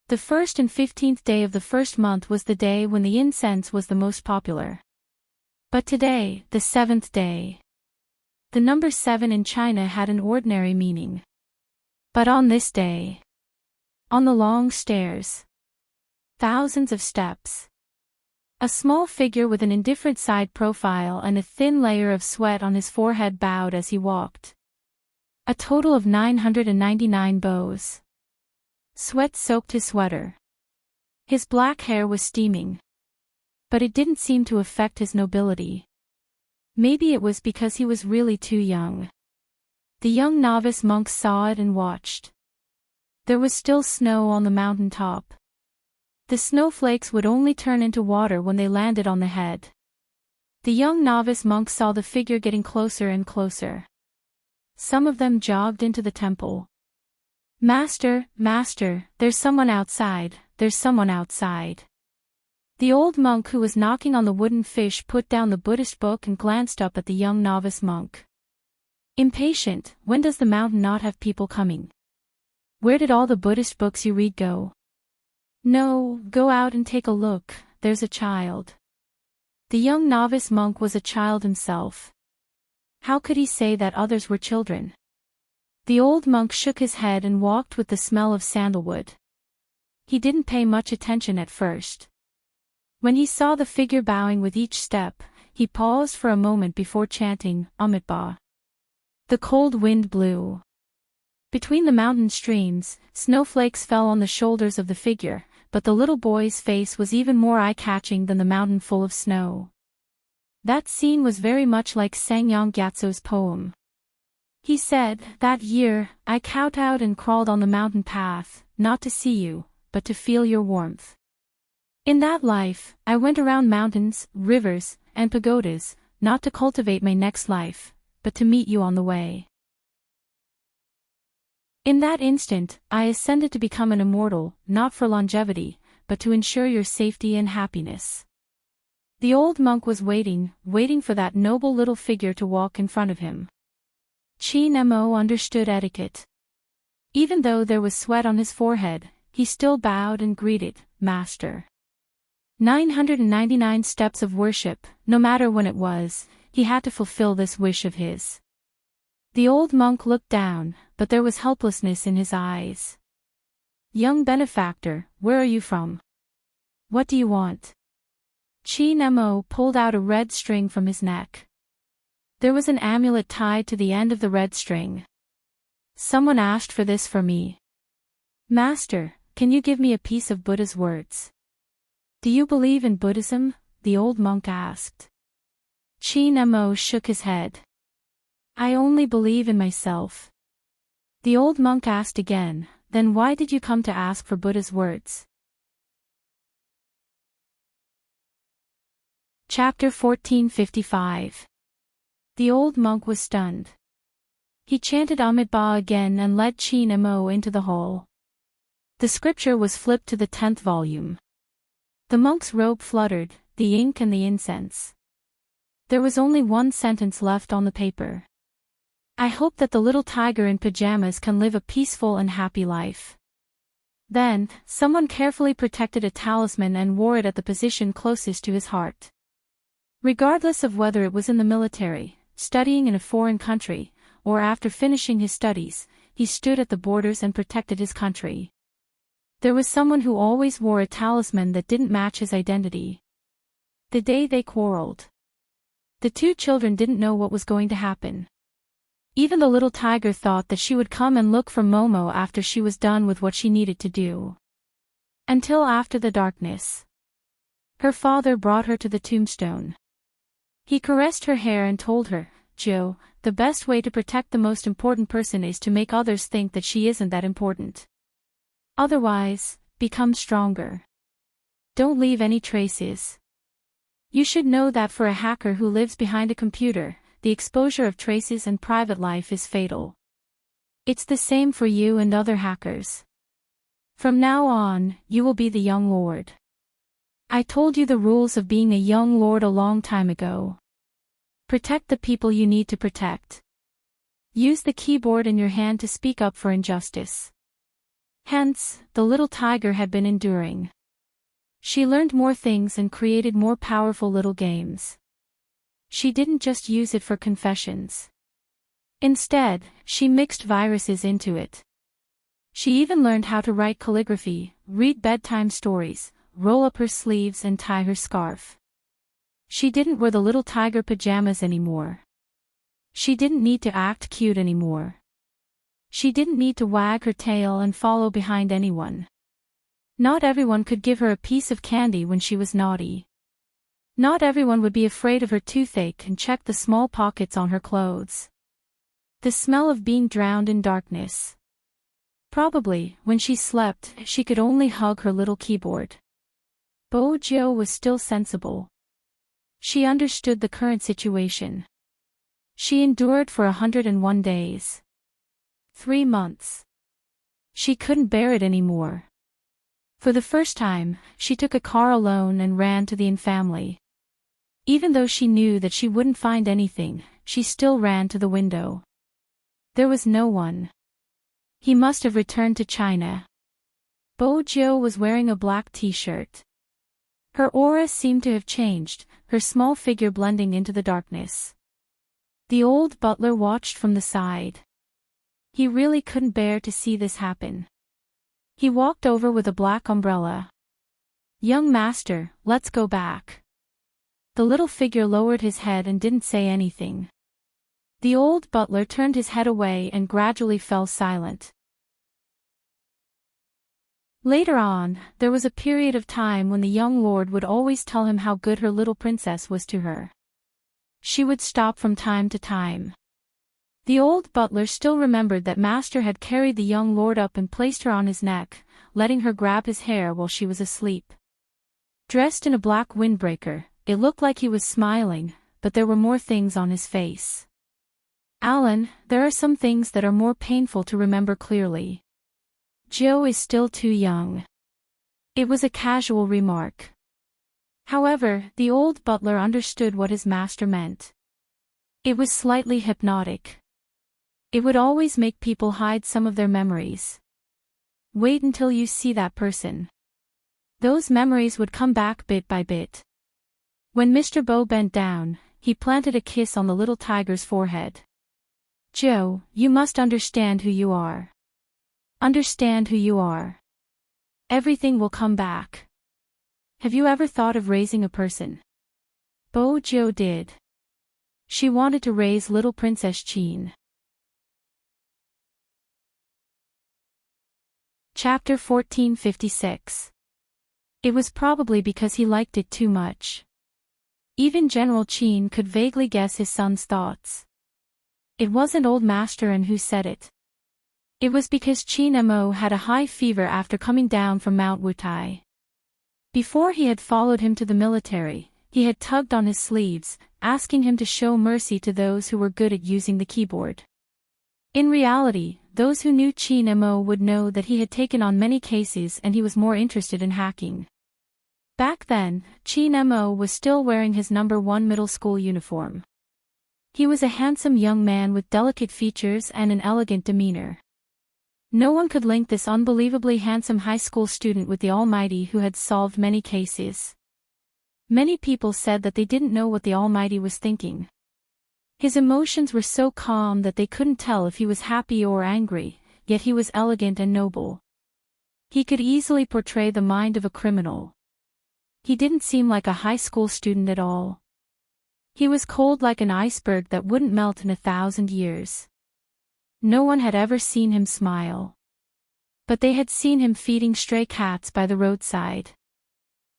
The 1st and 15th day of the first month was the day when the incense was the most popular. But today, the 7th day. The number 7 in China had an ordinary meaning. But on this day. On the long stairs. Thousands of steps. A small figure with an indifferent side profile and a thin layer of sweat on his forehead bowed as he walked. A total of 999 bows. Sweat soaked his sweater. His black hair was steaming. But it didn't seem to affect his nobility. Maybe it was because he was really too young. The young novice monks saw it and watched. There was still snow on the mountain top. The snowflakes would only turn into water when they landed on the head. The young novice monks saw the figure getting closer and closer. Some of them jogged into the temple. Master, Master, there's someone outside, there's someone outside. The old monk who was knocking on the wooden fish put down the Buddhist book and glanced up at the young novice monk. Impatient, when does the mountain not have people coming? Where did all the Buddhist books you read go? No, go out and take a look, there's a child. The young novice monk was a child himself. How could he say that others were children? The old monk shook his head and walked with the smell of sandalwood. He didn't pay much attention at first. When he saw the figure bowing with each step, he paused for a moment before chanting, Amitabha. The cold wind blew. Between the mountain streams, snowflakes fell on the shoulders of the figure, but the little boy's face was even more eye-catching than the mountain full of snow. That scene was very much like Sangyang Gyatso's poem. He said, that year, I kowtowed and crawled on the mountain path, not to see you, but to feel your warmth. In that life, I went around mountains, rivers, and pagodas, not to cultivate my next life, but to meet you on the way. In that instant, I ascended to become an immortal, not for longevity, but to ensure your safety and happiness. The old monk was waiting for that noble little figure to walk in front of him. Chin Mo understood etiquette. Even though there was sweat on his forehead, he still bowed and greeted, Master. 999 steps of worship, no matter when it was, he had to fulfill this wish of his. The old monk looked down, but there was helplessness in his eyes. Young benefactor, where are you from? What do you want? Chin Mo pulled out a red string from his neck. There was an amulet tied to the end of the red string. Someone asked for this for me. Master, can you give me a piece of Buddha's words? Do you believe in Buddhism? The old monk asked. Chin Mo shook his head. I only believe in myself. The old monk asked again, then why did you come to ask for Buddha's words? Chapter 1455. The old monk was stunned. He chanted Amitabha again and led Chin Mo into the hall. The scripture was flipped to the 10th volume. The monk's robe fluttered, the ink and the incense. There was only one sentence left on the paper. I hope that the little tiger in pajamas can live a peaceful and happy life. Then, someone carefully protected a talisman and wore it at the position closest to his heart. Regardless of whether it was in the military, studying in a foreign country, or after finishing his studies, he stood at the borders and protected his country. There was someone who always wore a talisman that didn't match his identity. The day they quarreled. The two children didn't know what was going to happen. Even the little tiger thought that she would come and look for Momo after she was done with what she needed to do. Until after the darkness. Her father brought her to the tombstone. He caressed her hair and told her, Joe, the best way to protect the most important person is to make others think that she isn't that important. Otherwise, become stronger. Don't leave any traces. You should know that for a hacker who lives behind a computer, the exposure of traces and private life is fatal. It's the same for you and other hackers. From now on, you will be the young lord. I told you the rules of being a young lord a long time ago. Protect the people you need to protect. Use the keyboard in your hand to speak up for injustice. Hence, the little tiger had been enduring. She learned more things and created more powerful little games. She didn't just use it for confessions. Instead, she mixed viruses into it. She even learned how to write calligraphy, read bedtime stories, roll up her sleeves and tie her scarf. She didn't wear the little tiger pajamas anymore. She didn't need to act cute anymore. She didn't need to wag her tail and follow behind anyone. Not everyone could give her a piece of candy when she was naughty. Not everyone would be afraid of her toothache and check the small pockets on her clothes. The smell of being drowned in darkness. Probably, when she slept, she could only hug her little keyboard. Joe was still sensible. She understood the current situation. She endured for 101 days. 3 months. She couldn't bear it anymore. For the first time, she took a car alone and ran to the infamily. Even though she knew that she wouldn't find anything, she still ran to the window. There was no one. He must have returned to China. Joe was wearing a black t-shirt. Her aura seemed to have changed, her small figure blending into the darkness. The old butler watched from the side. He really couldn't bear to see this happen. He walked over with a black umbrella. "Young master, let's go back." The little figure lowered his head and didn't say anything. The old butler turned his head away and gradually fell silent. Later on, there was a period of time when the young lord would always tell him how good her little princess was to her. She would stop from time to time. The old butler still remembered that master had carried the young lord up and placed her on his neck, letting her grab his hair while she was asleep. Dressed in a black windbreaker, it looked like he was smiling, but there were more things on his face. "Alan, there are some things that are more painful to remember clearly. Joe is still too young." It was a casual remark. However, the old butler understood what his master meant. It was slightly hypnotic. It would always make people hide some of their memories. Wait until you see that person. Those memories would come back bit by bit. When Mr. Bo bent down, he planted a kiss on the little tiger's forehead. "Joe, you must understand who you are. Understand who you are. Everything will come back. Have you ever thought of raising a person?" Joe did. She wanted to raise little Princess Jean. Chapter 1456. It was probably because he liked it too much. Even General Qin could vaguely guess his son's thoughts. It wasn't old Master N who said it. It was because Qin Mo had a high fever after coming down from Mount Wutai. Before he had followed him to the military, he had tugged on his sleeves, asking him to show mercy to those who were good at using the keyboard. In reality, those who knew Qin Mo would know that he had taken on many cases and he was more interested in hacking. Back then, Qin Mo was still wearing his number 1 middle school uniform. He was a handsome young man with delicate features and an elegant demeanor. No one could link this unbelievably handsome high school student with the Almighty who had solved many cases. Many people said that they didn't know what the Almighty was thinking. His emotions were so calm that they couldn't tell if he was happy or angry, yet he was elegant and noble. He could easily portray the mind of a criminal. He didn't seem like a high school student at all. He was cold like an iceberg that wouldn't melt in 1,000 years. No one had ever seen him smile. But they had seen him feeding stray cats by the roadside.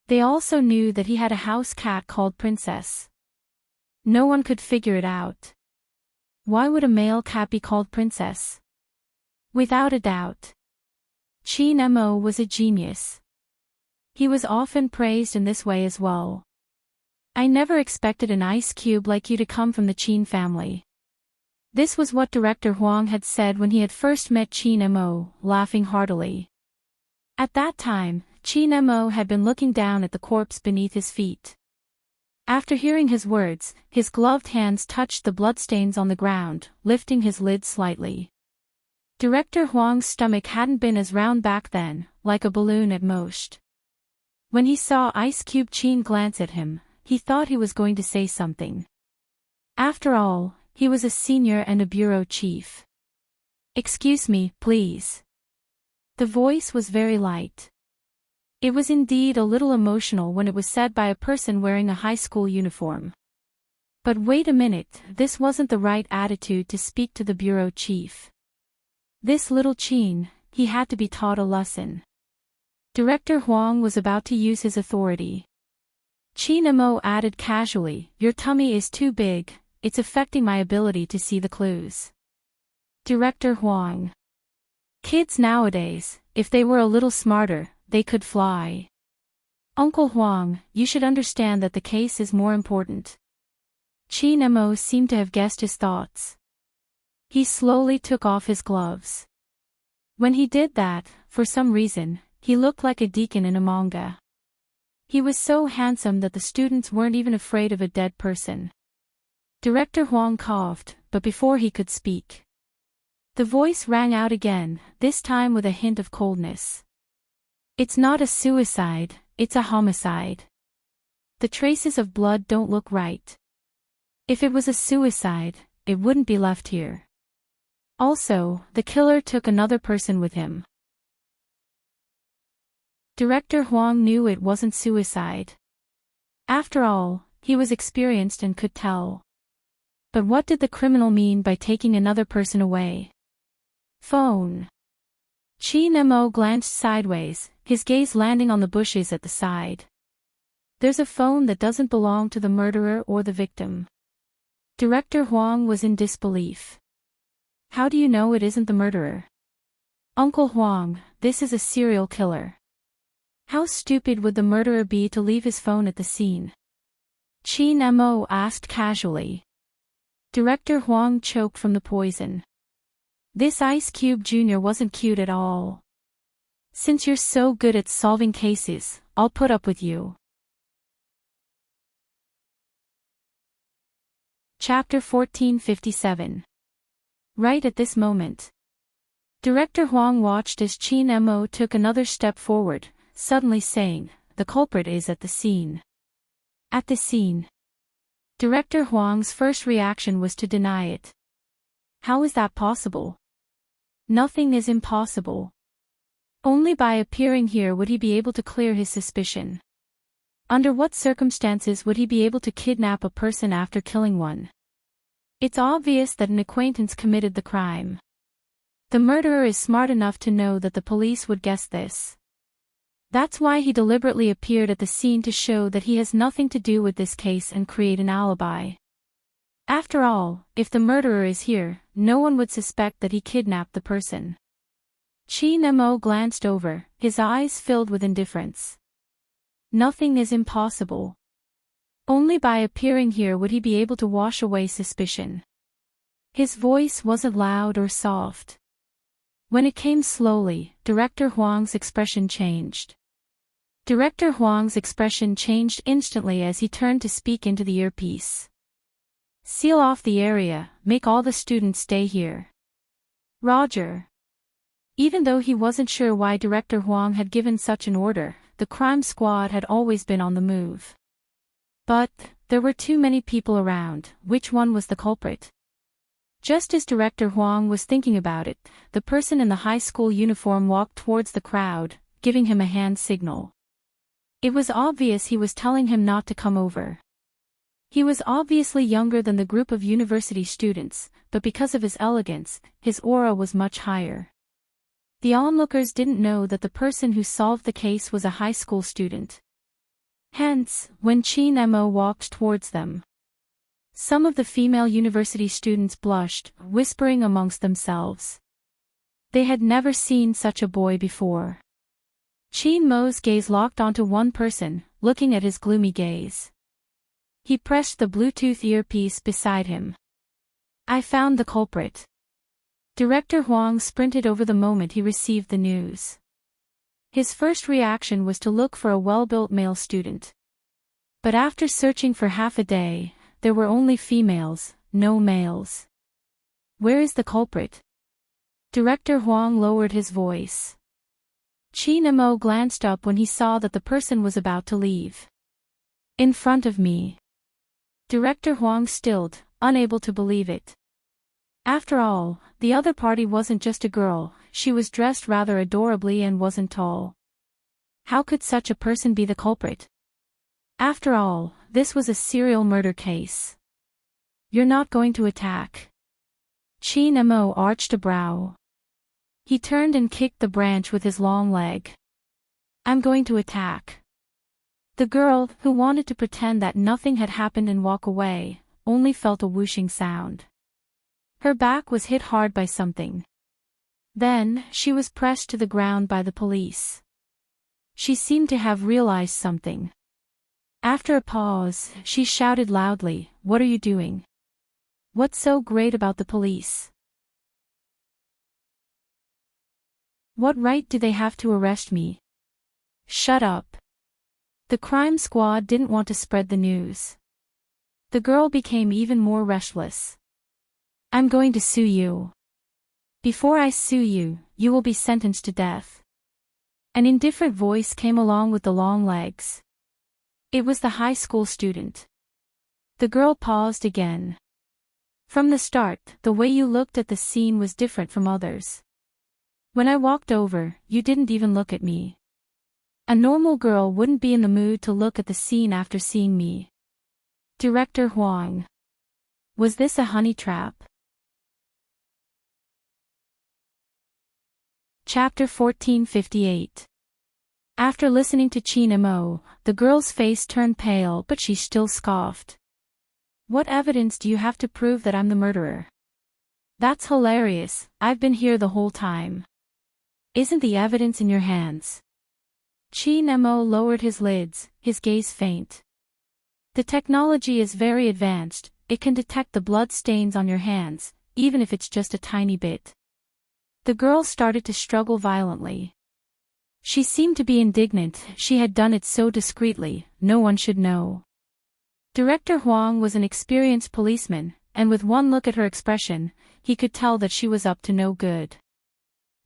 They also knew that he had a house cat called Princess. No one could figure it out. Why would a male cat be called princess? Without a doubt. Chin Mo was a genius. He was often praised in this way as well. I never expected an ice cube like you to come from the Chin family. This was what Director Huang had said when he had first met Chin Mo, laughing heartily. At that time, Chin Mo had been looking down at the corpse beneath his feet. After hearing his words, his gloved hands touched the bloodstains on the ground, lifting his lid slightly. Director Huang's stomach hadn't been as round back then, like a balloon at most. When he saw Ice Cube Chin glance at him, he thought he was going to say something. After all, he was a senior and a bureau chief. Excuse me, please. The voice was very light. It was indeed a little emotional when it was said by a person wearing a high school uniform. But wait a minute, this wasn't the right attitude to speak to the bureau chief. This little Chin, he had to be taught a lesson. Director Huang was about to use his authority. Chin Mo added casually, "Your tummy is too big, it's affecting my ability to see the clues." Director Huang. Kids nowadays, if they were a little smarter, they could fly. Uncle Huang, you should understand that the case is more important. Chin Mo seemed to have guessed his thoughts. He slowly took off his gloves. When he did that, for some reason, he looked like a deacon in a manga. He was so handsome that the students weren't even afraid of a dead person. Director Huang coughed, but before he could speak, the voice rang out again, this time with a hint of coldness. It's not a suicide, it's a homicide. The traces of blood don't look right. If it was a suicide, it wouldn't be left here. Also, the killer took another person with him. Director Huang knew it wasn't suicide. After all, he was experienced and could tell. But what did the criminal mean by taking another person away? Phone. Chin Mo glanced sideways, his gaze landing on the bushes at the side. There's a phone that doesn't belong to the murderer or the victim. Director Huang was in disbelief. How do you know it isn't the murderer? Uncle Huang, this is a serial killer. How stupid would the murderer be to leave his phone at the scene? Chin Mo asked casually. Director Huang choked from the poison. This Ice Cube Jr. wasn't cute at all. Since you're so good at solving cases, I'll put up with you. Chapter 1457. Right at this moment, Director Huang watched as Chin Mo took another step forward, suddenly saying, "The culprit is at the scene." At the scene. Director Huang's first reaction was to deny it. How is that possible? Nothing is impossible. Only by appearing here would he be able to clear his suspicion. Under what circumstances would he be able to kidnap a person after killing one? It's obvious that an acquaintance committed the crime. The murderer is smart enough to know that the police would guess this. That's why he deliberately appeared at the scene to show that he has nothing to do with this case and create an alibi. After all, if the murderer is here, no one would suspect that he kidnapped the person. Chin Mo glanced over, his eyes filled with indifference. Nothing is impossible. Only by appearing here would he be able to wash away suspicion. His voice wasn't loud or soft. When it came slowly, Director Huang's expression changed. Director Huang's expression changed instantly as he turned to speak into the earpiece. Seal off the area, make all the students stay here. Roger. Even though he wasn't sure why Director Huang had given such an order, the crime squad had always been on the move. But, there were too many people around, which one was the culprit? Just as Director Huang was thinking about it, the person in the high school uniform walked towards the crowd, giving him a hand signal. It was obvious he was telling him not to come over. He was obviously younger than the group of university students, but because of his elegance, his aura was much higher. The onlookers didn't know that the person who solved the case was a high school student. Hence, when Chin Mo walked towards them, Some of the female university students blushed, whispering amongst themselves. They had never seen such a boy before. Chin Mo's gaze locked onto one person, looking at his gloomy gaze. He pressed the Bluetooth earpiece beside him. I found the culprit. Director Huang sprinted over the moment he received the news. His first reaction was to look for a well-built male student. But after searching for half a day, there were only females, no males. Where is the culprit? Director Huang lowered his voice. Chin Mo glanced up when he saw that the person was about to leave. In front of me. Director Huang stilled, unable to believe it. After all, the other party wasn't just a girl, she was dressed rather adorably and wasn't tall. How could such a person be the culprit? After all, this was a serial murder case. You're not going to attack. Chin Mo arched a brow. He turned and kicked the branch with his long leg. I'm going to attack. The girl, who wanted to pretend that nothing had happened and walk away, only felt a whooshing sound. Her back was hit hard by something. Then, she was pressed to the ground by the police. She seemed to have realized something. After a pause, she shouted loudly, "What are you doing? What's so great about the police? What right do they have to arrest me? Shut up." The crime squad didn't want to spread the news. The girl became even more restless. I'm going to sue you. Before I sue you, you will be sentenced to death. An indifferent voice came along with the long legs. It was the high school student. The girl paused again. From the start, the way you looked at the scene was different from others. When I walked over, you didn't even look at me. A normal girl wouldn't be in the mood to look at the scene after seeing me. Director Huang. Was this a honey trap? Chapter 1458. After listening to Chin Mo, the girl's face turned pale but she still scoffed. What evidence do you have to prove that I'm the murderer? That's hilarious, I've been here the whole time. Isn't the evidence in your hands? Chin Mo lowered his lids, his gaze faint. The technology is very advanced, it can detect the blood stains on your hands, even if it's just a tiny bit. The girl started to struggle violently. She seemed to be indignant, she had done it so discreetly, no one should know. Director Huang was an experienced policeman, and with one look at her expression, he could tell that she was up to no good.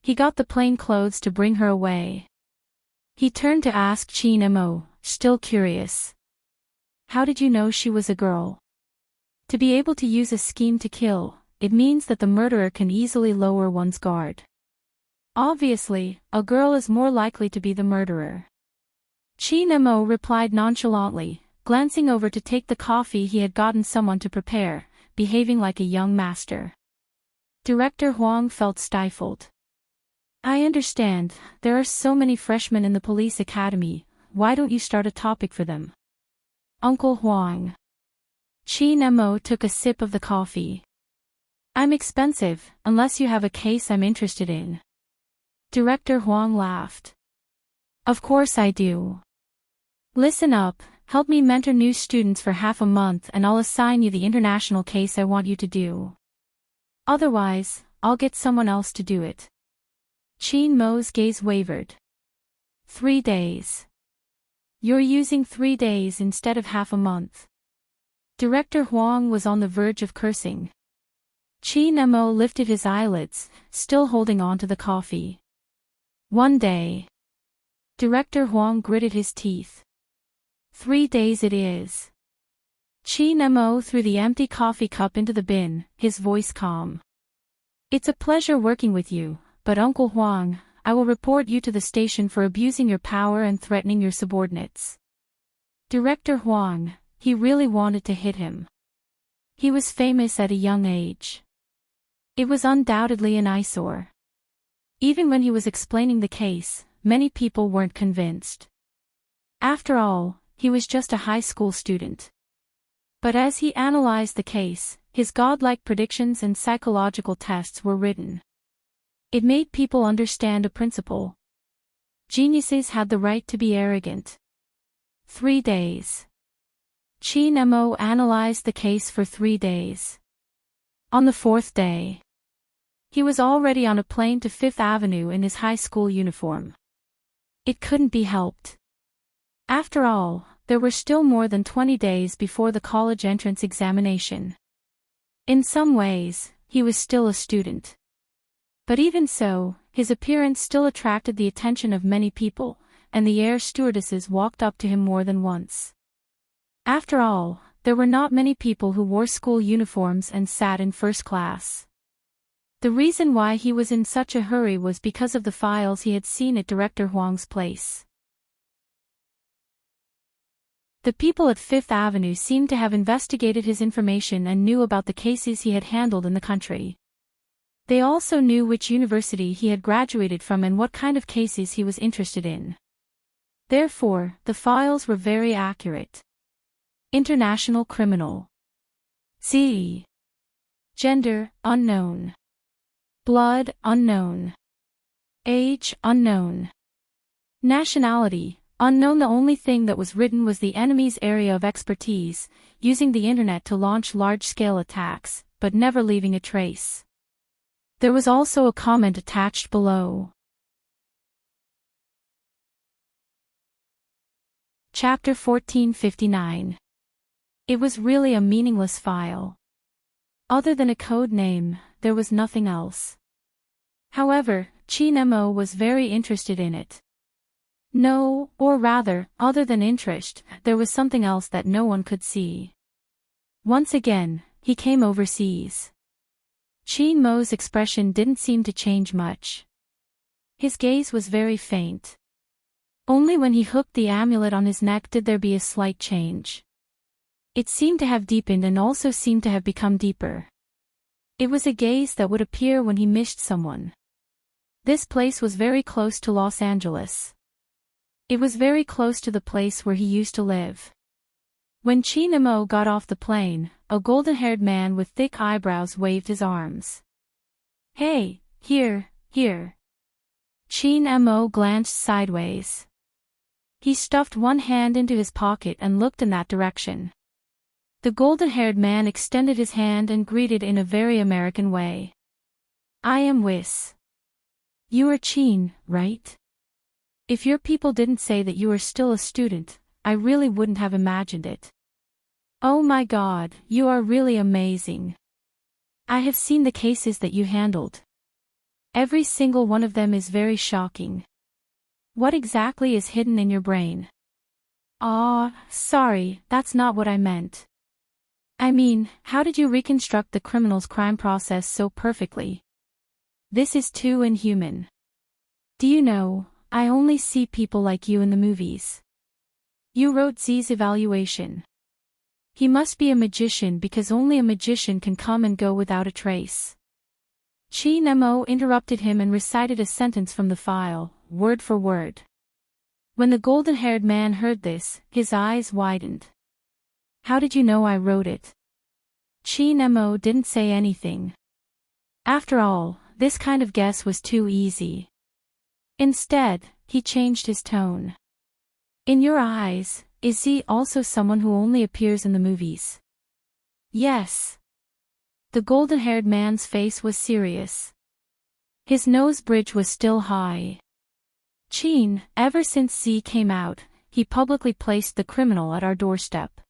He got the plain clothes to bring her away. He turned to ask Chin Mo, still curious. How did you know she was a girl? To be able to use a scheme to kill, it means that the murderer can easily lower one's guard. Obviously, a girl is more likely to be the murderer. Chin Mo replied nonchalantly, glancing over to take the coffee he had gotten someone to prepare, behaving like a young master. Director Huang felt stifled. I understand, there are so many freshmen in the police academy, why don't you start a topic for them? Uncle Huang. Chin Mo took a sip of the coffee. I'm expensive, unless you have a case I'm interested in. Director Huang laughed. Of course I do. Listen up, help me mentor new students for half a month and I'll assign you the international case I want you to do. Otherwise, I'll get someone else to do it. Chin Mo's gaze wavered. 3 days. You're using 3 days instead of half a month. Director Huang was on the verge of cursing. Chin Mo lifted his eyelids, still holding on to the coffee. 1 day. Director Huang gritted his teeth. 3 days it is. Chin Mo threw the empty coffee cup into the bin, his voice calm. It's a pleasure working with you, but Uncle Huang, I will report you to the station for abusing your power and threatening your subordinates. Director Huang, he really wanted to hit him. He was famous at a young age. It was undoubtedly an eyesore. Even when he was explaining the case, many people weren't convinced. After all, he was just a high school student. But as he analyzed the case, his godlike predictions and psychological tests were written. It made people understand a principle. Geniuses had the right to be arrogant. 3 days. Chi Nemo analyzed the case for 3 days. On the 4th day, he was already on a plane to Fifth Avenue in his high school uniform. It couldn't be helped. After all, there were still more than 20 days before the college entrance examination. In some ways, he was still a student. But even so, his appearance still attracted the attention of many people, and the air stewardesses walked up to him more than once. After all, there were not many people who wore school uniforms and sat in first class. The reason why he was in such a hurry was because of the files he had seen at Director Huang's place. The people at Fifth Avenue seemed to have investigated his information and knew about the cases he had handled in the country. They also knew which university he had graduated from and what kind of cases he was interested in. Therefore, the files were very accurate. International criminal. C. Gender, unknown. Blood, unknown. Age, unknown. Nationality, unknown. The only thing that was written was the enemy's area of expertise, using the internet to launch large-scale attacks, but never leaving a trace. There was also a comment attached below. Chapter 1459. It was really a meaningless file. Other than a code name, there was nothing else. However, Chi Nemo was very interested in it. No, or rather, other than interest, there was something else that no one could see. Once again, he came overseas. Chi Nemo's expression didn't seem to change much. His gaze was very faint. Only when he hooked the amulet on his neck did there be a slight change. It seemed to have deepened and also seemed to have become deeper. It was a gaze that would appear when he missed someone. This place was very close to Los Angeles. It was very close to the place where he used to live. When Chi Nemo got off the plane, a golden-haired man with thick eyebrows waved his arms. Hey, here. Chi Nemo glanced sideways. He stuffed one hand into his pocket and looked in that direction. The golden-haired man extended his hand and greeted in a very American way. I am Whis. You are Chin, right? If your people didn't say that you are still a student, I really wouldn't have imagined it. Oh my God, you are really amazing. I have seen the cases that you handled. Every single one of them is very shocking. What exactly is hidden in your brain? Sorry, that's not what I meant. I mean, how did you reconstruct the criminal's crime process so perfectly? This is too inhuman. Do you know, I only see people like you in the movies. You wrote Z's evaluation. He must be a magician because only a magician can come and go without a trace. Chi Nemo interrupted him and recited a sentence from the file, word for word. When the golden-haired man heard this, his eyes widened. How did you know I wrote it? Chi Nemo didn't say anything. After all, this kind of guess was too easy. Instead, he changed his tone. In your eyes, is he also someone who only appears in the movies? Yes. The golden-haired man's face was serious. His nose bridge was still high. Chin, ever since Z came out, he publicly placed the criminal at our doorstep.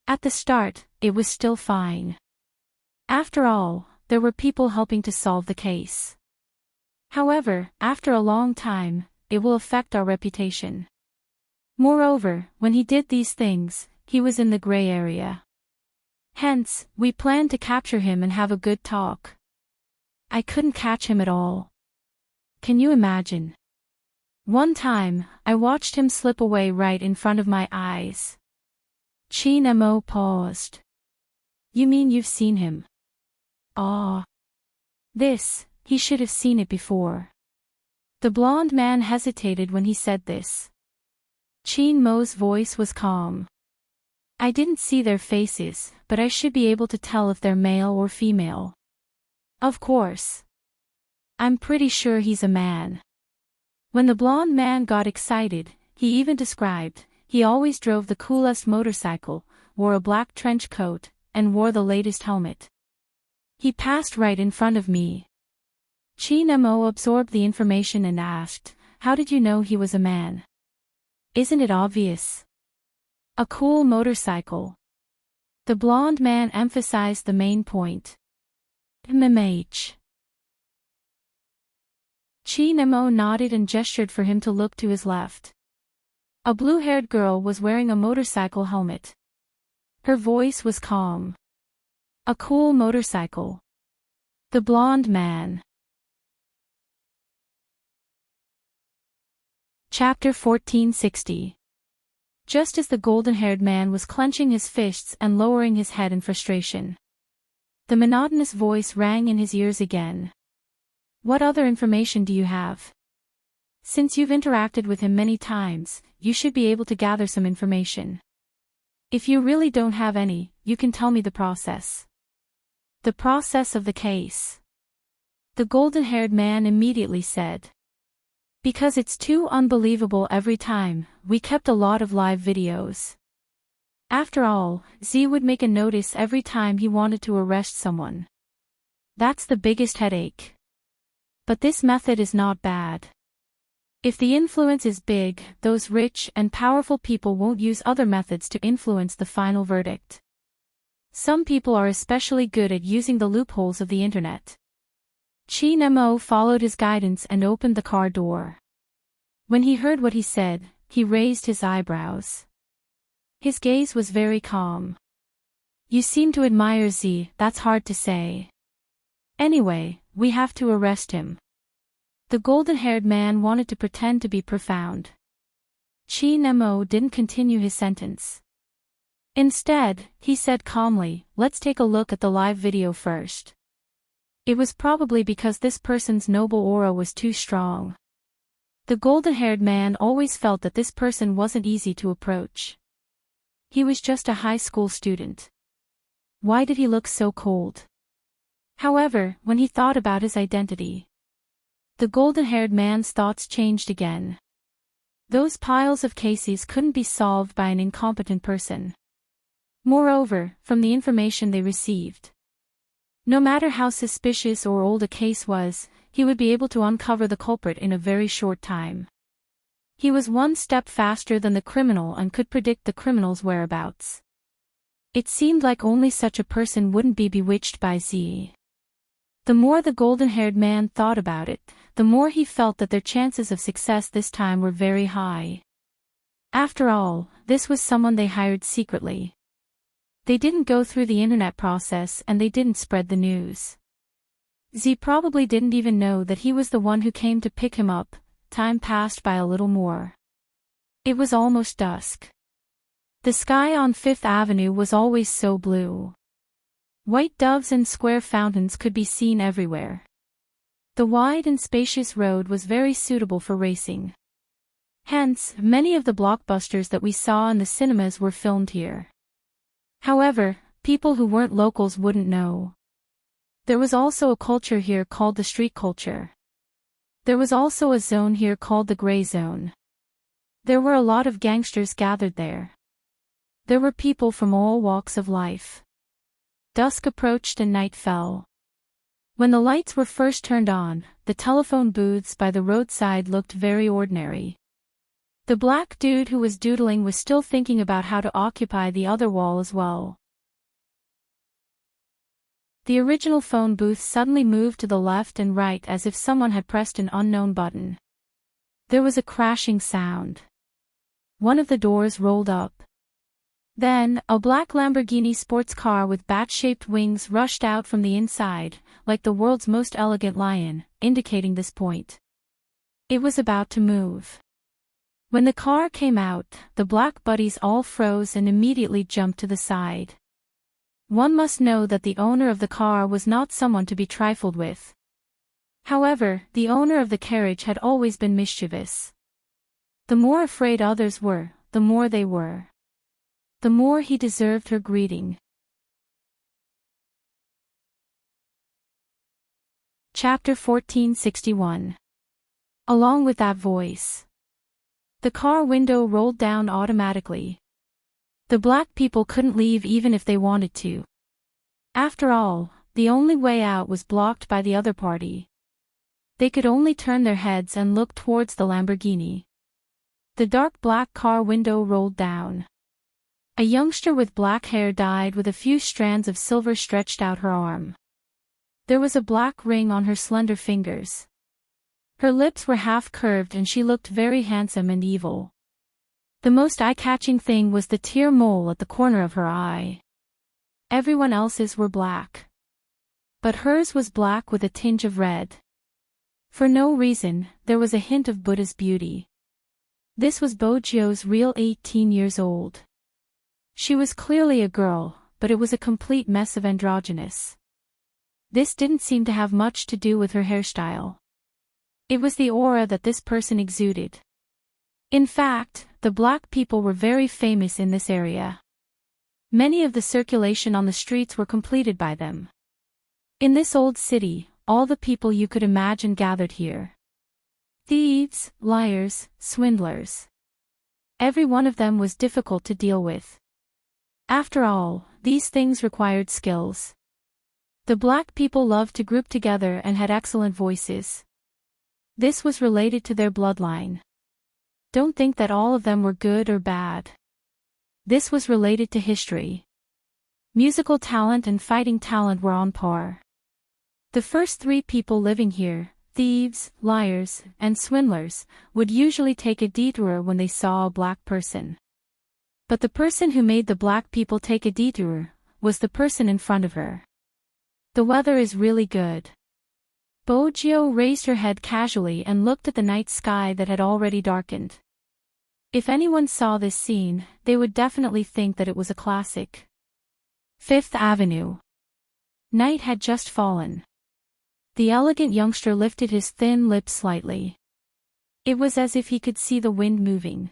At the start, it was still fine. After all, there were people helping to solve the case. However, after a long time, it will affect our reputation. Moreover, when he did these things, he was in the gray area. Hence, we planned to capture him and have a good talk. I couldn't catch him at all. Can you imagine? One time, I watched him slip away right in front of my eyes. Chi Nemo paused. You mean you've seen him? He should have seen it before. The blonde man hesitated when he said this. Chi Nemo's voice was calm. I didn't see their faces, but I should be able to tell if they're male or female. Of course. I'm pretty sure he's a man. When the blonde man got excited, he even described, he always drove the coolest motorcycle, wore a black trench coat, and wore the latest helmet. He passed right in front of me. Chi Nemo absorbed the information and asked, "How did you know he was a man?" "Isn't it obvious? A cool motorcycle." The blonde man emphasized the main point. MMH. Chi Nemo nodded and gestured for him to look to his left. A blue-haired girl was wearing a motorcycle helmet. Her voice was calm. A cool motorcycle. The blonde man. Chapter 1460. Just as the golden-haired man was clenching his fists and lowering his head in frustration, the monotonous voice rang in his ears again. "What other information do you have? Since you've interacted with him many times, you should be able to gather some information. If you really don't have any, you can tell me the process." "The process of the case," the golden-haired man immediately said. "Because it's too unbelievable every time, we kept a lot of live videos. After all, Z would make a notice every time he wanted to arrest someone. That's the biggest headache. But this method is not bad. If the influence is big, those rich and powerful people won't use other methods to influence the final verdict. Some people are especially good at using the loopholes of the internet." Chi Nemo followed his guidance and opened the car door. When he heard what he said, he raised his eyebrows. His gaze was very calm. "You seem to admire Z, that's hard to say. Anyway, we have to arrest him." The golden-haired man wanted to pretend to be profound. Chi Nemo didn't continue his sentence. Instead, he said calmly, "Let's take a look at the live video first." It was probably because this person's noble aura was too strong. The golden-haired man always felt that this person wasn't easy to approach. He was just a high school student. Why did he look so cold? However, when he thought about his identity, the golden-haired man's thoughts changed again. Those piles of cases couldn't be solved by an incompetent person. Moreover, from the information they received, no matter how suspicious or old a case was, he would be able to uncover the culprit in a very short time. He was one step faster than the criminal and could predict the criminal's whereabouts. It seemed like only such a person wouldn't be bewitched by Z. The more the golden-haired man thought about it, the more he felt that their chances of success this time were very high. After all, this was someone they hired secretly. They didn't go through the internet process and they didn't spread the news. Z probably didn't even know that he was the one who came to pick him up. Time passed by a little more. It was almost dusk. The sky on Fifth Avenue was always so blue. White doves and square fountains could be seen everywhere. The wide and spacious road was very suitable for racing. Hence, many of the blockbusters that we saw in the cinemas were filmed here. However, people who weren't locals wouldn't know. There was also a culture here called the street culture. There was also a zone here called the gray zone. There were a lot of gangsters gathered there. There were people from all walks of life. Dusk approached and night fell. When the lights were first turned on, the telephone booths by the roadside looked very ordinary. The black dude who was doodling was still thinking about how to occupy the other wall as well. The original phone booth suddenly moved to the left and right as if someone had pressed an unknown button. There was a crashing sound. One of the doors rolled up. Then, a black Lamborghini sports car with bat-shaped wings rushed out from the inside, like the world's most elegant lion, indicating this point. It was about to move. When the car came out, the black buddies all froze and immediately jumped to the side. One must know that the owner of the car was not someone to be trifled with. However, the owner of the carriage had always been mischievous. The more afraid others were, the more they were. the more he deserved her greeting. Chapter 1461. Along with that voice. The car window rolled down automatically. The black people couldn't leave even if they wanted to. After all, the only way out was blocked by the other party. They could only turn their heads and look towards the Lamborghini. The dark black car window rolled down. A youngster with black hair died with a few strands of silver stretched out her arm. There was a black ring on her slender fingers. Her lips were half-curved and she looked very handsome and evil. The most eye-catching thing was the tear mole at the corner of her eye. Everyone else's were black. But hers was black with a tinge of red. For no reason, there was a hint of Buddha's beauty. This was Bojio's real 18 years old. She was clearly a girl, but it was a complete mess of androgynous. This didn't seem to have much to do with her hairstyle. It was the aura that this person exuded. In fact, the black people were very famous in this area. Many of the circulation on the streets were completed by them. In this old city, all the people you could imagine gathered here. Thieves, liars, swindlers. Every one of them was difficult to deal with. After all, these things required skills. The black people loved to group together and had excellent voices. This was related to their bloodline. Don't think that all of them were good or bad. This was related to history. Musical talent and fighting talent were on par. The first three people living here, thieves, liars, and swindlers, would usually take a detour when they saw a black person. But the person who made the black people take a detour was the person in front of her. The weather is really good. Bojio raised her head casually and looked at the night sky that had already darkened. If anyone saw this scene, they would definitely think that it was a classic. Fifth Avenue. Night had just fallen. The elegant youngster lifted his thin lips slightly. It was as if he could see the wind moving.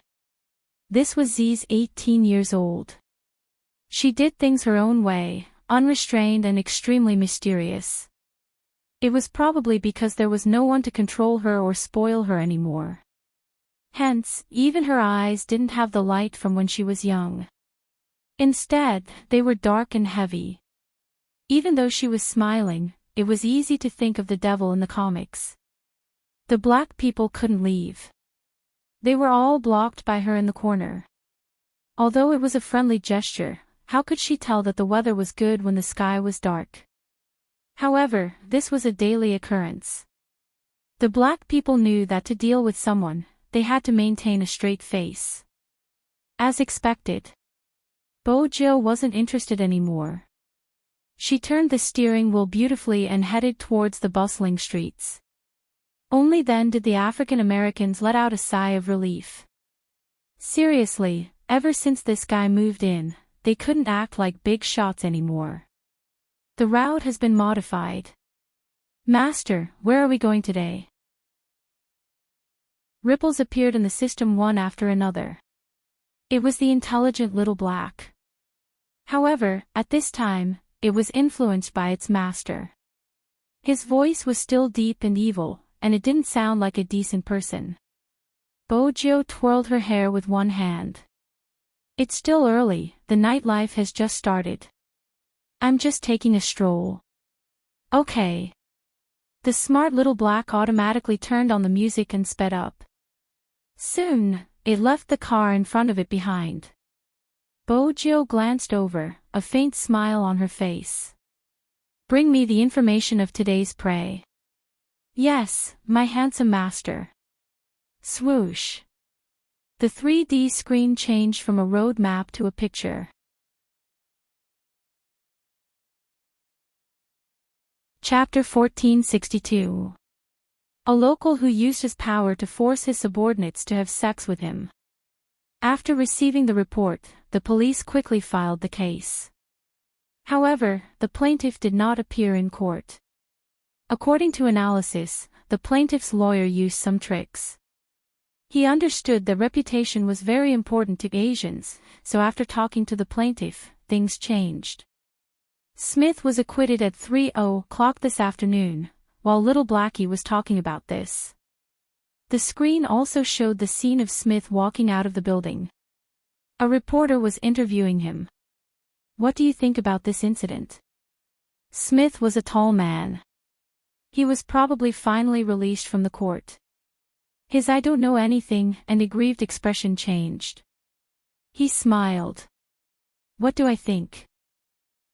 This was Z's 18 years old. She did things her own way, unrestrained and extremely mysterious. It was probably because there was no one to control her or spoil her anymore. Hence, even her eyes didn't have the light from when she was young. Instead, they were dark and heavy. Even though she was smiling, it was easy to think of the devil in the comics. The black people couldn't leave. They were all blocked by her in the corner. Although it was a friendly gesture, how could she tell that the weather was good when the sky was dark? However, this was a daily occurrence. The black people knew that to deal with someone, they had to maintain a straight face. As expected. Bojio wasn't interested anymore. She turned the steering wheel beautifully and headed towards the bustling streets. Only then did the African Americans let out a sigh of relief. Seriously, ever since this guy moved in, they couldn't act like big shots anymore. The route has been modified. Master, where are we going today? Ripples appeared in the system one after another. It was the intelligent little black. However, at this time, it was influenced by its master. His voice was still deep and evil, and it didn't sound like a decent person. Bojio twirled her hair with one hand. It's still early, the nightlife has just started. I'm just taking a stroll. Okay. The smart little black automatically turned on the music and sped up. Soon, it left the car in front of it behind. Bojio glanced over, a faint smile on her face. Bring me the information of today's prey. Yes, my handsome master. Swoosh. The 3D screen changed from a road map to a picture. Chapter 1462. A local who used his power to force his subordinates to have sex with him. After receiving the report, the police quickly filed the case. However, the plaintiff did not appear in court. According to analysis, the plaintiff's lawyer used some tricks. He understood that reputation was very important to Asians, so after talking to the plaintiff, things changed. Smith was acquitted at 3:00 this afternoon, while little Blackie was talking about this. The screen also showed the scene of Smith walking out of the building. A reporter was interviewing him. "What do you think about this incident?" Smith was a tall man. He was probably finally released from the court. His "I don't know anything" and aggrieved expression changed. He smiled. "What do I think?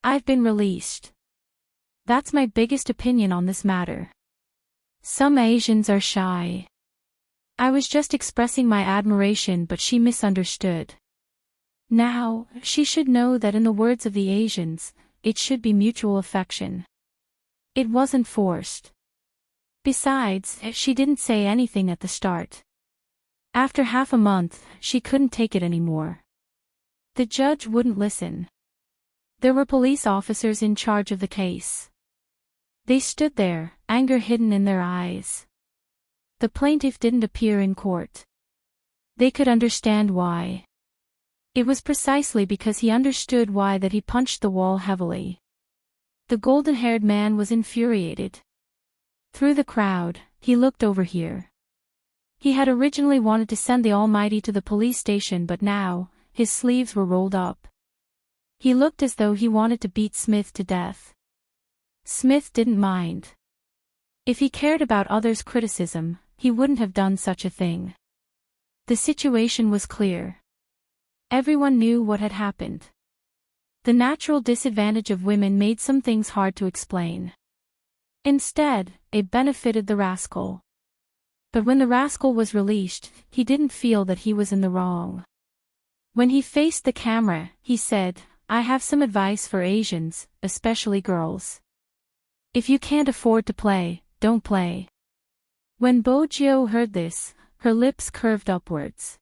I've been released. That's my biggest opinion on this matter. Some Asians are shy. I was just expressing my admiration, but she misunderstood. Now, she should know that in the words of the Asians, it should be mutual affection. It wasn't forced. Besides, she didn't say anything at the start. After half a month, she couldn't take it anymore. The judge wouldn't listen. There were police officers in charge of the case. They stood there, anger hidden in their eyes. The plaintiff didn't appear in court. They could understand why. It was precisely because he understood why that he punched the wall heavily. The golden-haired man was infuriated. Through the crowd, he looked over here. He had originally wanted to send the Almighty to the police station, but now, his sleeves were rolled up. He looked as though he wanted to beat Smith to death. Smith didn't mind. If he cared about others' criticism, he wouldn't have done such a thing. The situation was clear. Everyone knew what had happened. The natural disadvantage of women made some things hard to explain. Instead, it benefited the rascal. But when the rascal was released, he didn't feel that he was in the wrong. When he faced the camera, he said, "I have some advice for Asians, especially girls. If you can't afford to play, don't play." When Bo Jio heard this, her lips curved upwards.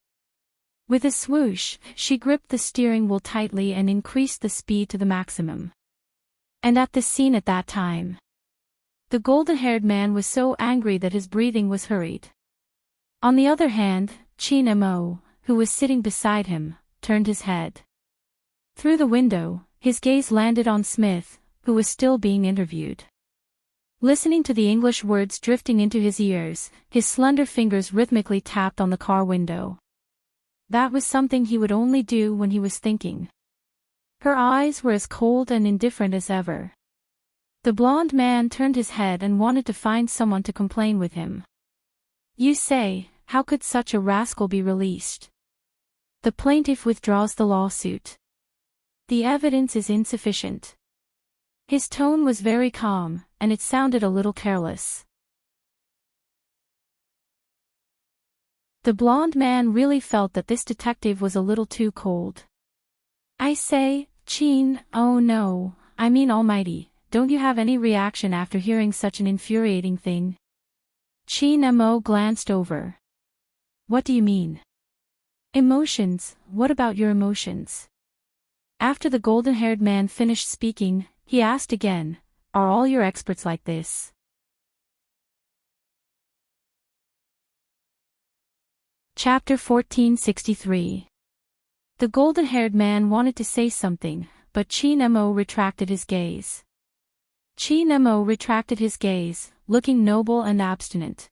With a swoosh, she gripped the steering wheel tightly and increased the speed to the maximum. And at the scene at that time, the golden-haired man was so angry that his breathing was hurried. On the other hand, Chin Mo, who was sitting beside him, turned his head. Through the window, his gaze landed on Smith, who was still being interviewed. Listening to the English words drifting into his ears, his slender fingers rhythmically tapped on the car window. That was something he would only do when he was thinking. Her eyes were as cold and indifferent as ever. The blonde man turned his head and wanted to find someone to complain with him. "You say, how could such a rascal be released?" The plaintiff withdraws the lawsuit. "The evidence is insufficient." His tone was very calm, and it sounded a little careless. The blonde man really felt that this detective was a little too cold. "I say, Chin, oh no, I mean Almighty, don't you have any reaction after hearing such an infuriating thing?" Chin Mo glanced over. "What do you mean?" "Emotions, what about your emotions?" After the golden-haired man finished speaking, he asked again, "Are all your experts like this?" Chapter 1463. The golden-haired man wanted to say something, but Chin Mo retracted his gaze. Chin Mo retracted his gaze, looking noble and abstinent.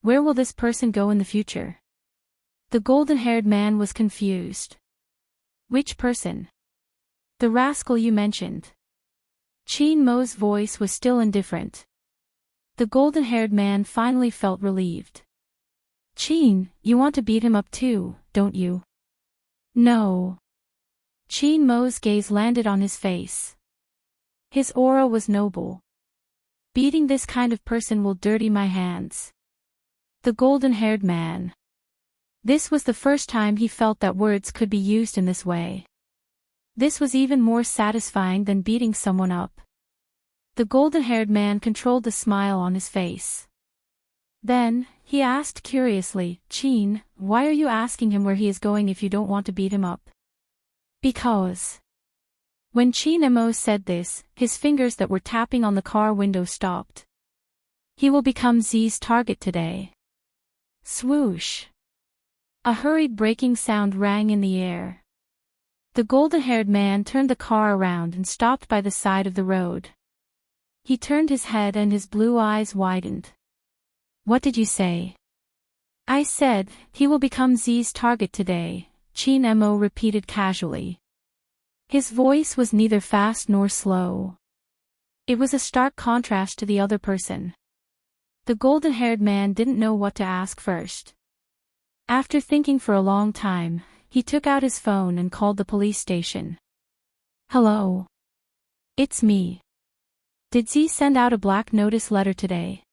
Where will this person go in the future? The golden-haired man was confused. "Which person?" "The rascal you mentioned." Chin Mo's voice was still indifferent. The golden-haired man finally felt relieved. "Chin, you want to beat him up too, don't you?" "No." Chin Mo's gaze landed on his face. His aura was noble. "Beating this kind of person will dirty my hands." The golden-haired man. This was the first time he felt that words could be used in this way. This was even more satisfying than beating someone up. The golden-haired man controlled the smile on his face. Then, he asked curiously, "Chin, why are you asking him where he is going if you don't want to beat him up?" "Because." When Chin Mo said this, his fingers that were tapping on the car window stopped. "He will become Z's target today." Swoosh. A hurried braking sound rang in the air. The golden-haired man turned the car around and stopped by the side of the road. He turned his head and his blue eyes widened. "What did you say?" "I said, he will become Z's target today," Chin Mo repeated casually. His voice was neither fast nor slow. It was a stark contrast to the other person. The golden-haired man didn't know what to ask first. After thinking for a long time, he took out his phone and called the police station. "Hello. It's me. Did Z send out a black notice letter today?"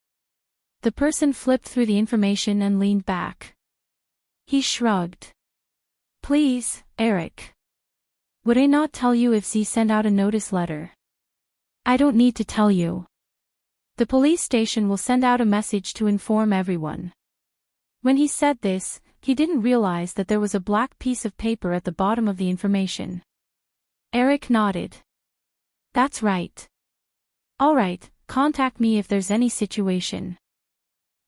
The person flipped through the information and leaned back. He shrugged. "Please, Eric. Would I not tell you if Z sent out a notice letter?" "I don't need to tell you. The police station will send out a message to inform everyone." When he said this, he didn't realize that there was a black piece of paper at the bottom of the information. Eric nodded. "That's right. All right, contact me if there's any situation."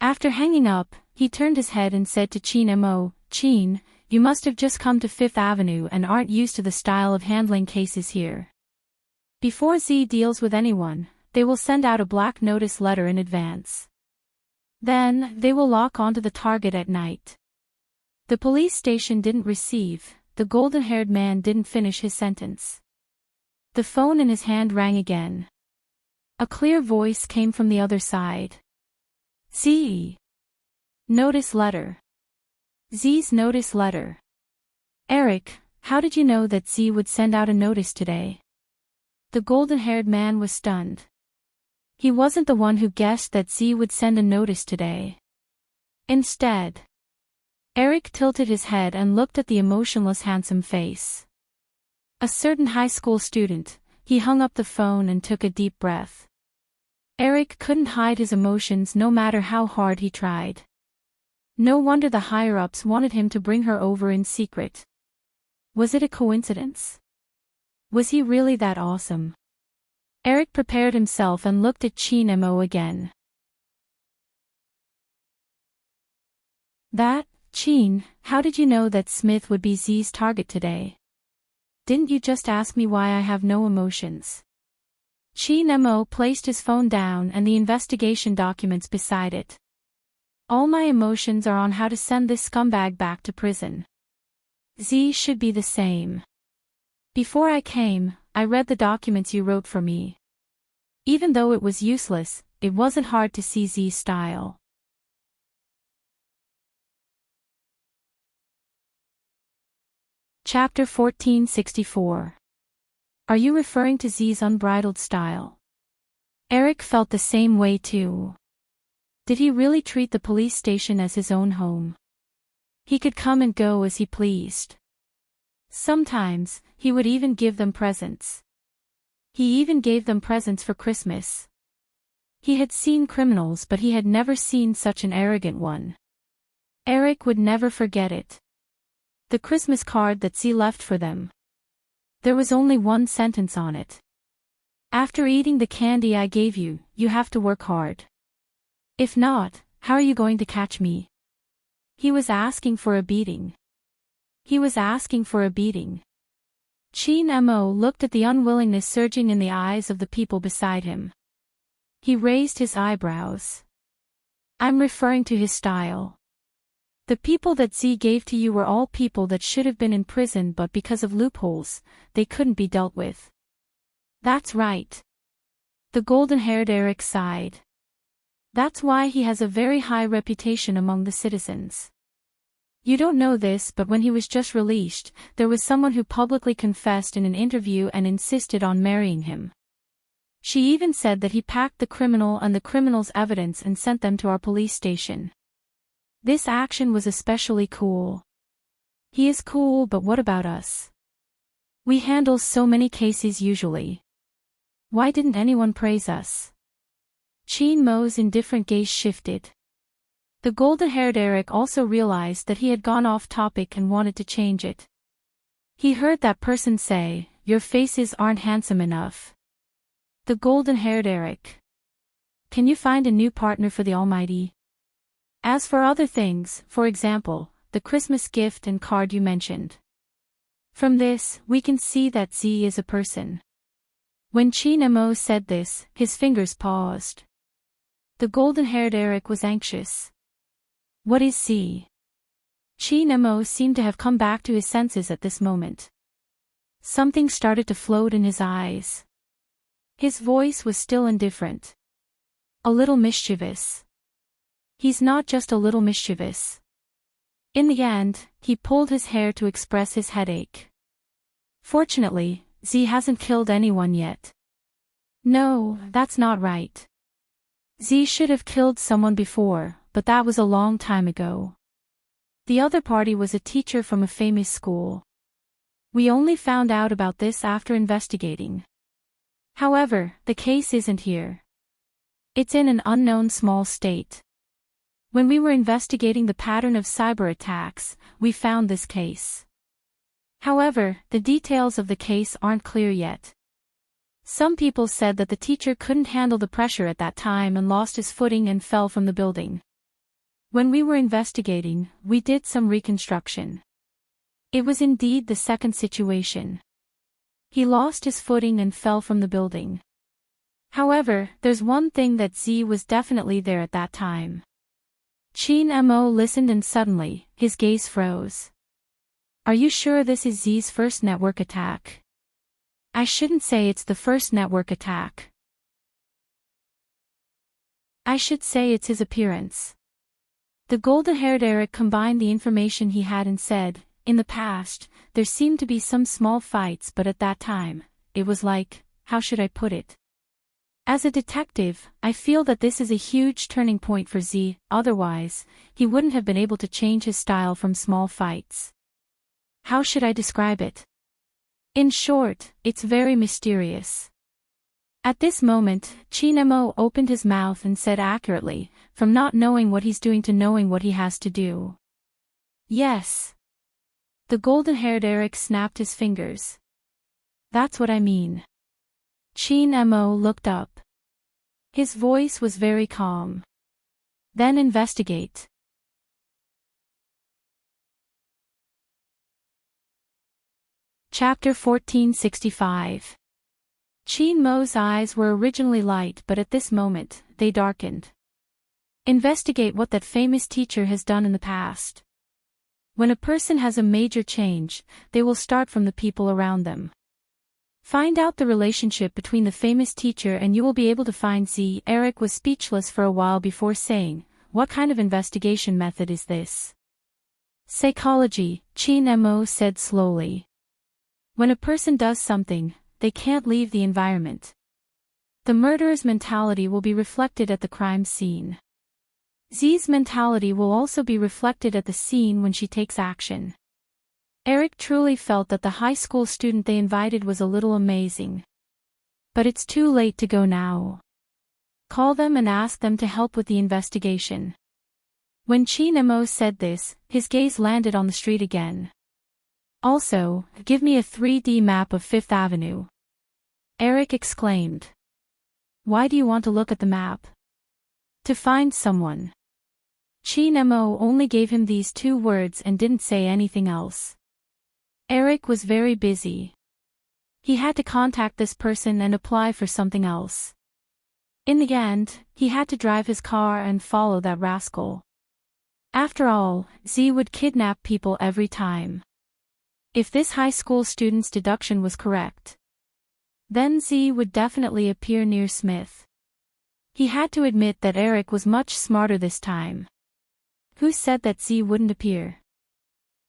After hanging up, he turned his head and said to Chin Mo, "Chin, you must have just come to Fifth Avenue and aren't used to the style of handling cases here. Before Z deals with anyone, they will send out a black notice letter in advance. Then, they will lock onto the target at night." The police station didn't receive, the golden-haired man didn't finish his sentence. The phone in his hand rang again. A clear voice came from the other side. "Z. Notice letter. Z's notice letter." "Eric, how did you know that Z would send out a notice today?" The golden-haired man was stunned. He wasn't the one who guessed that Z would send a notice today. Instead, Eric tilted his head and looked at the emotionless handsome face. A certain high school student, he hung up the phone and took a deep breath. Eric couldn't hide his emotions no matter how hard he tried. No wonder the higher-ups wanted him to bring her over in secret. Was it a coincidence? Was he really that awesome? Eric prepared himself and looked at Chin Mo again. Chin, how did you know that Smith would be Z's target today? Didn't you just ask me why I have no emotions?" Chin Mo placed his phone down and the investigation documents beside it. "All my emotions are on how to send this scumbag back to prison. Z should be the same. Before I came, I read the documents you wrote for me. Even though it was useless, it wasn't hard to see Z's style." Chapter 1464. Are you referring to Z's unbridled style? Eric felt the same way too. Did he really treat the police station as his own home? He could come and go as he pleased. Sometimes, he would even give them presents. He even gave them presents for Christmas. He had seen criminals, but he had never seen such an arrogant one. Eric would never forget it. The Christmas card that Z left for them. There was only one sentence on it. "After eating the candy I gave you, you have to work hard. If not, how are you going to catch me?" He was asking for a beating. He was asking for a beating. Chin Mo looked at the unwillingness surging in the eyes of the people beside him. He raised his eyebrows. "I'm referring to his style. The people that Z gave to you were all people that should have been in prison, but because of loopholes, they couldn't be dealt with." "That's right." The golden-haired Eric sighed. "That's why he has a very high reputation among the citizens. You don't know this, but when he was just released, there was someone who publicly confessed in an interview and insisted on marrying him. She even said that he packed the criminal and the criminal's evidence and sent them to our police station. This action was especially cool. He is cool, but what about us? We handle so many cases usually. Why didn't anyone praise us?" Chin Mo's indifferent gaze shifted. The golden-haired Eric also realized that he had gone off topic and wanted to change it. He heard that person say, "Your faces aren't handsome enough." The golden-haired Eric. Can you find a new partner for the Almighty? As for other things, for example, the Christmas gift and card you mentioned. From this, we can see that Z is a person. When Chin Mo said this, his fingers paused. The golden-haired Eric was anxious. What is Z? Chin Mo seemed to have come back to his senses at this moment. Something started to float in his eyes. His voice was still indifferent. A little mischievous. He's not just a little mischievous. In the end, he pulled his hair to express his headache. Fortunately, Z hasn't killed anyone yet. No, that's not right. Z should have killed someone before, but that was a long time ago. The other party was a teacher from a famous school. We only found out about this after investigating. However, the case isn't here. It's in an unknown small state. When we were investigating the pattern of cyber attacks, we found this case. However, the details of the case aren't clear yet. Some people said that the teacher couldn't handle the pressure at that time and lost his footing and fell from the building. When we were investigating, we did some reconstruction. It was indeed the second situation. He lost his footing and fell from the building. However, there's one thing that Z was definitely there at that time. Chin Mo listened and suddenly, his gaze froze. Are you sure this is Z's first network attack? I shouldn't say it's the first network attack. I should say it's his appearance. The golden-haired Eric combined the information he had and said, in the past, there seemed to be some small fights, but at that time, it was like, how should I put it? As a detective, I feel that this is a huge turning point for Z, otherwise, he wouldn't have been able to change his style from small fights. How should I describe it? In short, it's very mysterious. At this moment, Chin Mo opened his mouth and said accurately, from not knowing what he's doing to knowing what he has to do. Yes. The golden-haired Eric snapped his fingers. That's what I mean. Chin Mo looked up. His voice was very calm. Then investigate. Chapter 1465. Chin Mo's eyes were originally light, but at this moment, they darkened. Investigate what that famous teacher has done in the past. When a person has a major change, they will start from the people around them. Find out the relationship between the famous teacher and you will be able to find Z. Eric was speechless for a while before saying, what kind of investigation method is this? Psychology, Chin Mo said slowly. When a person does something, they can't leave the environment. The murderer's mentality will be reflected at the crime scene. Z's mentality will also be reflected at the scene when she takes action. Eric truly felt that the high school student they invited was a little amazing. But it's too late to go now. Call them and ask them to help with the investigation. When Chin Mo said this, his gaze landed on the street again. Also, give me a 3D map of Fifth Avenue. Eric exclaimed. Why do you want to look at the map? To find someone. Chin Mo only gave him these two words and didn't say anything else. Eric was very busy. He had to contact this person and apply for something else. In the end, he had to drive his car and follow that rascal. After all, Z would kidnap people every time. If this high school student's deduction was correct, then Z would definitely appear near Smith. He had to admit that Eric was much smarter this time. Who said that Z wouldn't appear?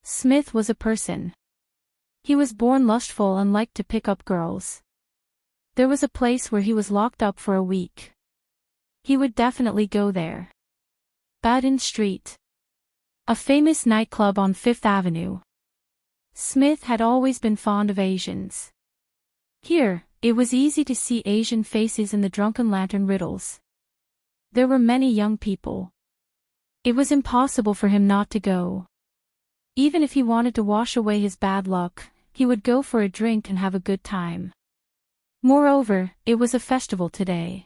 Smith was a person. He was born lustful and liked to pick up girls. There was a place where he was locked up for a week. He would definitely go there. Baden Street. A famous nightclub on Fifth Avenue. Smith had always been fond of Asians. Here, it was easy to see Asian faces in the drunken lantern riddles. There were many young people. It was impossible for him not to go. Even if he wanted to wash away his bad luck, he would go for a drink and have a good time. Moreover, it was a festival today.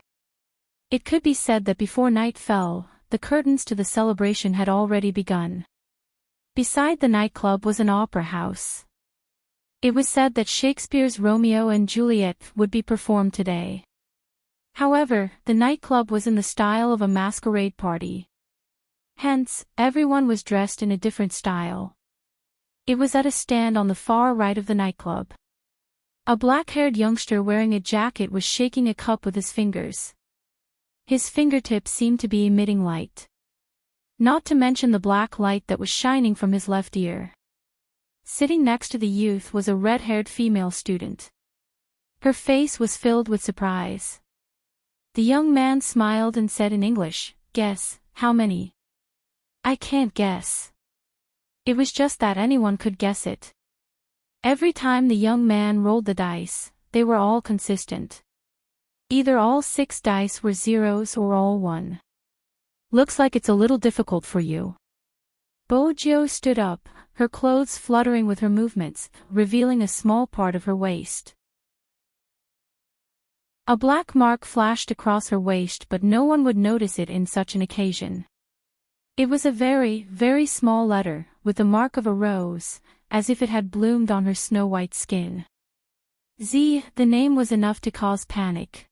It could be said that before night fell, the curtains to the celebration had already begun. Beside the nightclub was an opera house. It was said that Shakespeare's Romeo and Juliet would be performed today. However, the nightclub was in the style of a masquerade party. Hence, everyone was dressed in a different style. It was at a stand on the far right of the nightclub. A black-haired youngster wearing a jacket was shaking a cup with his fingers. His fingertips seemed to be emitting light. Not to mention the black light that was shining from his left ear. Sitting next to the youth was a red-haired female student. Her face was filled with surprise. The young man smiled and said in English, "Guess, how many?" "I can't guess." It was just that anyone could guess it. Every time the young man rolled the dice, they were all consistent. Either all 6 dice were zeros or all 1. "Looks like it's a little difficult for you." Bojo stood up, her clothes fluttering with her movements, revealing a small part of her waist. A black mark flashed across her waist, but no one would notice it in such an occasion. It was a very, very small letter, with the mark of a rose, as if it had bloomed on her snow-white skin. Z, the name was enough to cause panic.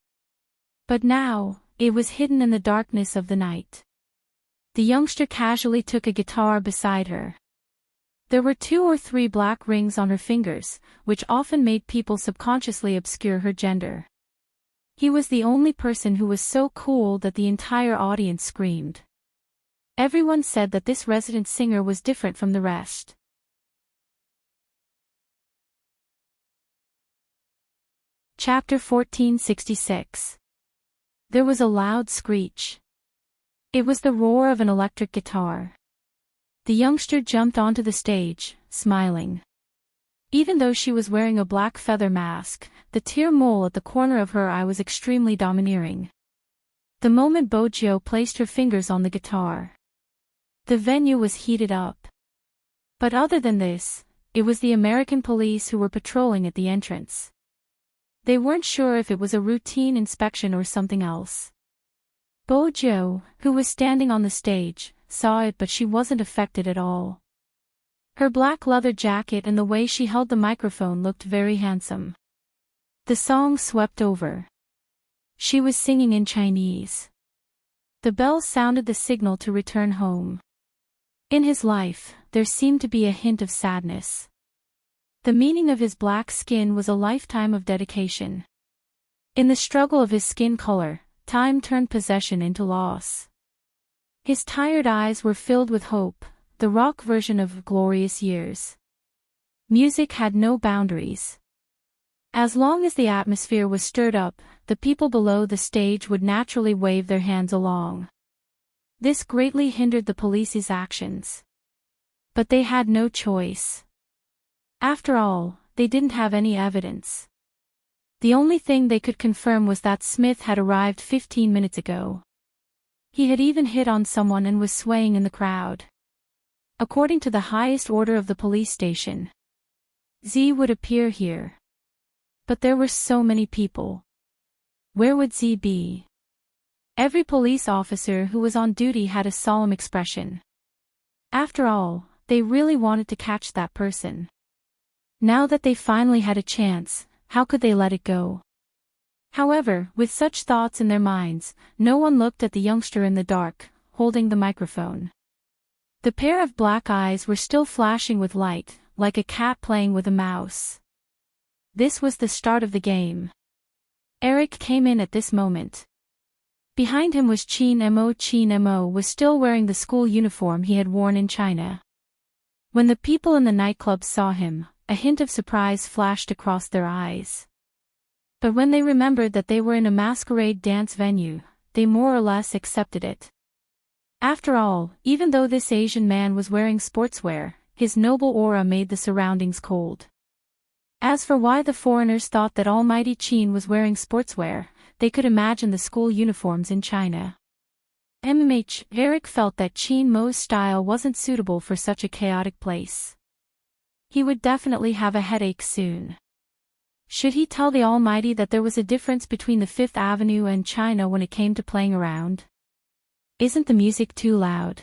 But now, it was hidden in the darkness of the night. The youngster casually took a guitar beside her. There were 2 or 3 black rings on her fingers, which often made people subconsciously obscure her gender. He was the only person who was so cool that the entire audience screamed. Everyone said that this resident singer was different from the rest. Chapter 1466. There was a loud screech. It was the roar of an electric guitar. The youngster jumped onto the stage, smiling. Even though she was wearing a black feather mask, the tear mole at the corner of her eye was extremely domineering. The moment Bojo placed her fingers on the guitar, the venue was heated up. But other than this, it was the American police who were patrolling at the entrance. They weren't sure if it was a routine inspection or something else. Bojo, who was standing on the stage, saw it, but she wasn't affected at all. Her black leather jacket and the way she held the microphone looked very handsome. The song swept over. She was singing in Chinese. The bell sounded the signal to return home. In his life, there seemed to be a hint of sadness. The meaning of his black skin was a lifetime of dedication. In the struggle of his skin color, time turned possession into loss. His tired eyes were filled with hope, the rock version of glorious years. Music had no boundaries. As long as the atmosphere was stirred up, the people below the stage would naturally wave their hands along. This greatly hindered the police's actions. But they had no choice. After all, they didn't have any evidence. The only thing they could confirm was that Smith had arrived 15 minutes ago. He had even hit on someone and was swaying in the crowd. According to the highest order of the police station, Z would appear here. But there were so many people. Where would Z be? Every police officer who was on duty had a solemn expression. After all, they really wanted to catch that person. Now that they finally had a chance, how could they let it go? However, with such thoughts in their minds, no one looked at the youngster in the dark, holding the microphone. The pair of black eyes were still flashing with light, like a cat playing with a mouse. This was the start of the game. Eric came in at this moment. Behind him was Chin Mo. Chin Mo was still wearing the school uniform he had worn in China. When the people in the nightclub saw him, a hint of surprise flashed across their eyes. But when they remembered that they were in a masquerade dance venue, they more or less accepted it. After all, even though this Asian man was wearing sportswear, his noble aura made the surroundings cold. As for why the foreigners thought that almighty Qin was wearing sportswear, they could imagine the school uniforms in China. Eric felt that Qin Mo's style wasn't suitable for such a chaotic place. He would definitely have a headache soon. Should he tell the Almighty that there was a difference between the Fifth Avenue and China when it came to playing around? Isn't the music too loud?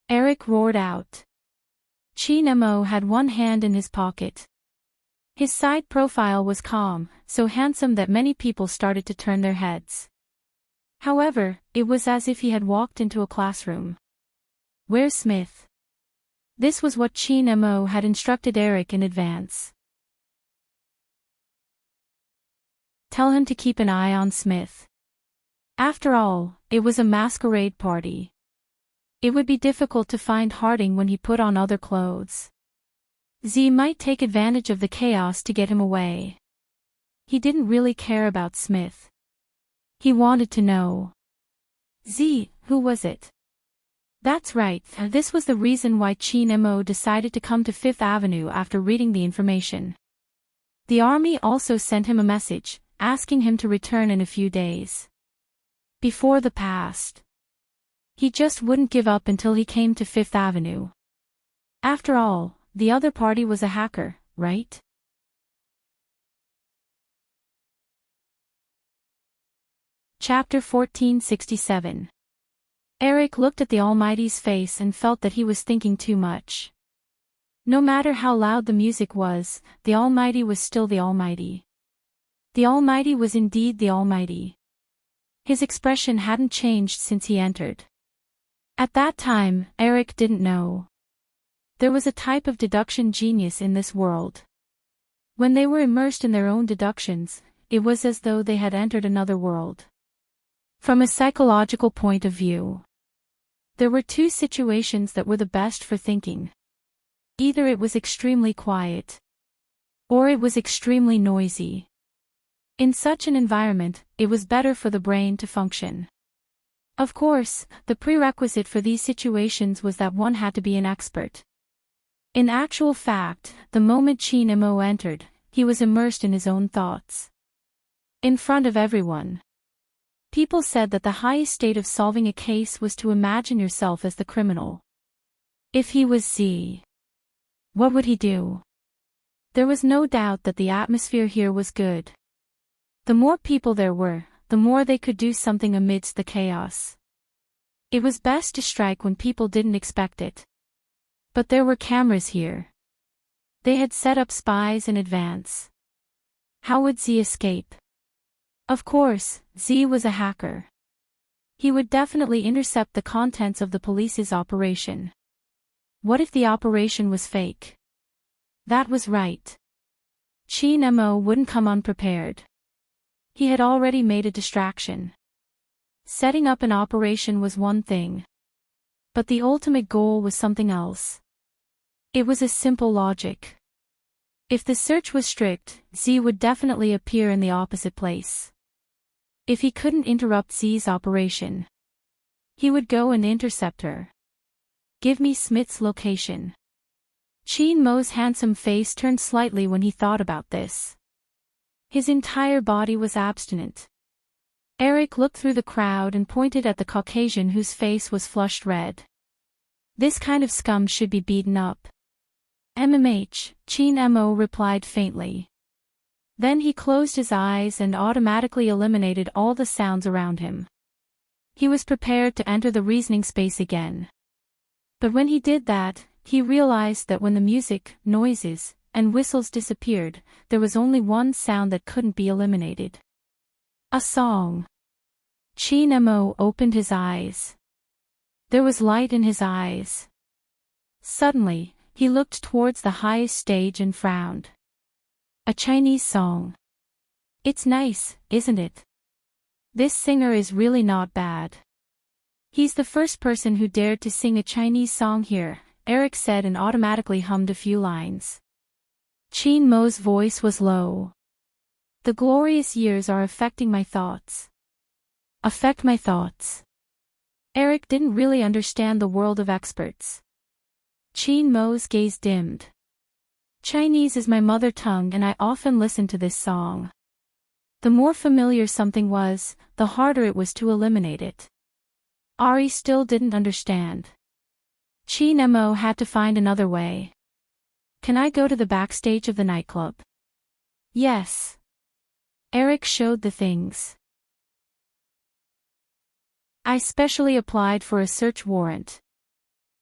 Eric roared out. Chin Mo had one hand in his pocket. His side profile was calm, so handsome that many people started to turn their heads. However, it was as if he had walked into a classroom. "Where's Smith?" This was what Chin Mo had instructed Eric in advance. "Tell him to keep an eye on Smith." After all, it was a masquerade party. It would be difficult to find Harding when he put on other clothes. Z might take advantage of the chaos to get him away. He didn't really care about Smith. He wanted to know. Z, who was it? That's right, this was the reason why Chin Mo decided to come to Fifth Avenue after reading the information. The army also sent him a message, asking him to return in a few days. Before the past. He just wouldn't give up until he came to Fifth Avenue. After all, the other party was a hacker, right? Chapter 1467. Eric looked at the Almighty's face and felt that he was thinking too much. No matter how loud the music was, the Almighty was still the Almighty. The Almighty was indeed the Almighty. His expression hadn't changed since he entered. At that time, Eric didn't know. There was a type of deduction genius in this world. When they were immersed in their own deductions, it was as though they had entered another world. From a psychological point of view, there were two situations that were the best for thinking. Either it was extremely quiet, or it was extremely noisy. In such an environment, it was better for the brain to function. Of course, the prerequisite for these situations was that one had to be an expert. In actual fact, the moment Chin Mo entered, he was immersed in his own thoughts. In front of everyone. People said that the highest state of solving a case was to imagine yourself as the criminal. If he was Z, what would he do? There was no doubt that the atmosphere here was good. The more people there were, the more they could do something amidst the chaos. It was best to strike when people didn't expect it. But there were cameras here. They had set up spies in advance. How would Z escape? Of course, Z was a hacker. He would definitely intercept the contents of the police's operation. What if the operation was fake? That was right. Chin Mo wouldn't come unprepared. He had already made a distraction. Setting up an operation was one thing. But the ultimate goal was something else. It was a simple logic. If the search was strict, Z would definitely appear in the opposite place. If he couldn't interrupt Z's operation, he would go and intercept her. Give me Smith's location. Chin Mo's handsome face turned slightly when he thought about this. His entire body was abstinent. Eric looked through the crowd and pointed at the Caucasian whose face was flushed red. This kind of scum should be beaten up. MMH, Chin Mo replied faintly. Then he closed his eyes and automatically eliminated all the sounds around him. He was prepared to enter the reasoning space again. But when he did that, he realized that when the music, noises, and whistles disappeared, there was only one sound that couldn't be eliminated. A song. Chin Mo opened his eyes. There was light in his eyes. Suddenly, he looked towards the highest stage and frowned. A Chinese song. It's nice, isn't it? This singer is really not bad. He's the first person who dared to sing a Chinese song here, Eric said and automatically hummed a few lines. Chin Mo's voice was low. The glorious years are affecting my thoughts. Affect my thoughts. Eric didn't really understand the world of experts. Chin Mo's gaze dimmed. Chinese is my mother tongue and I often listen to this song. The more familiar something was, the harder it was to eliminate it. Ari still didn't understand. Chin Mo had to find another way. Can I go to the backstage of the nightclub? Yes. Eric showed the things. I specially applied for a search warrant.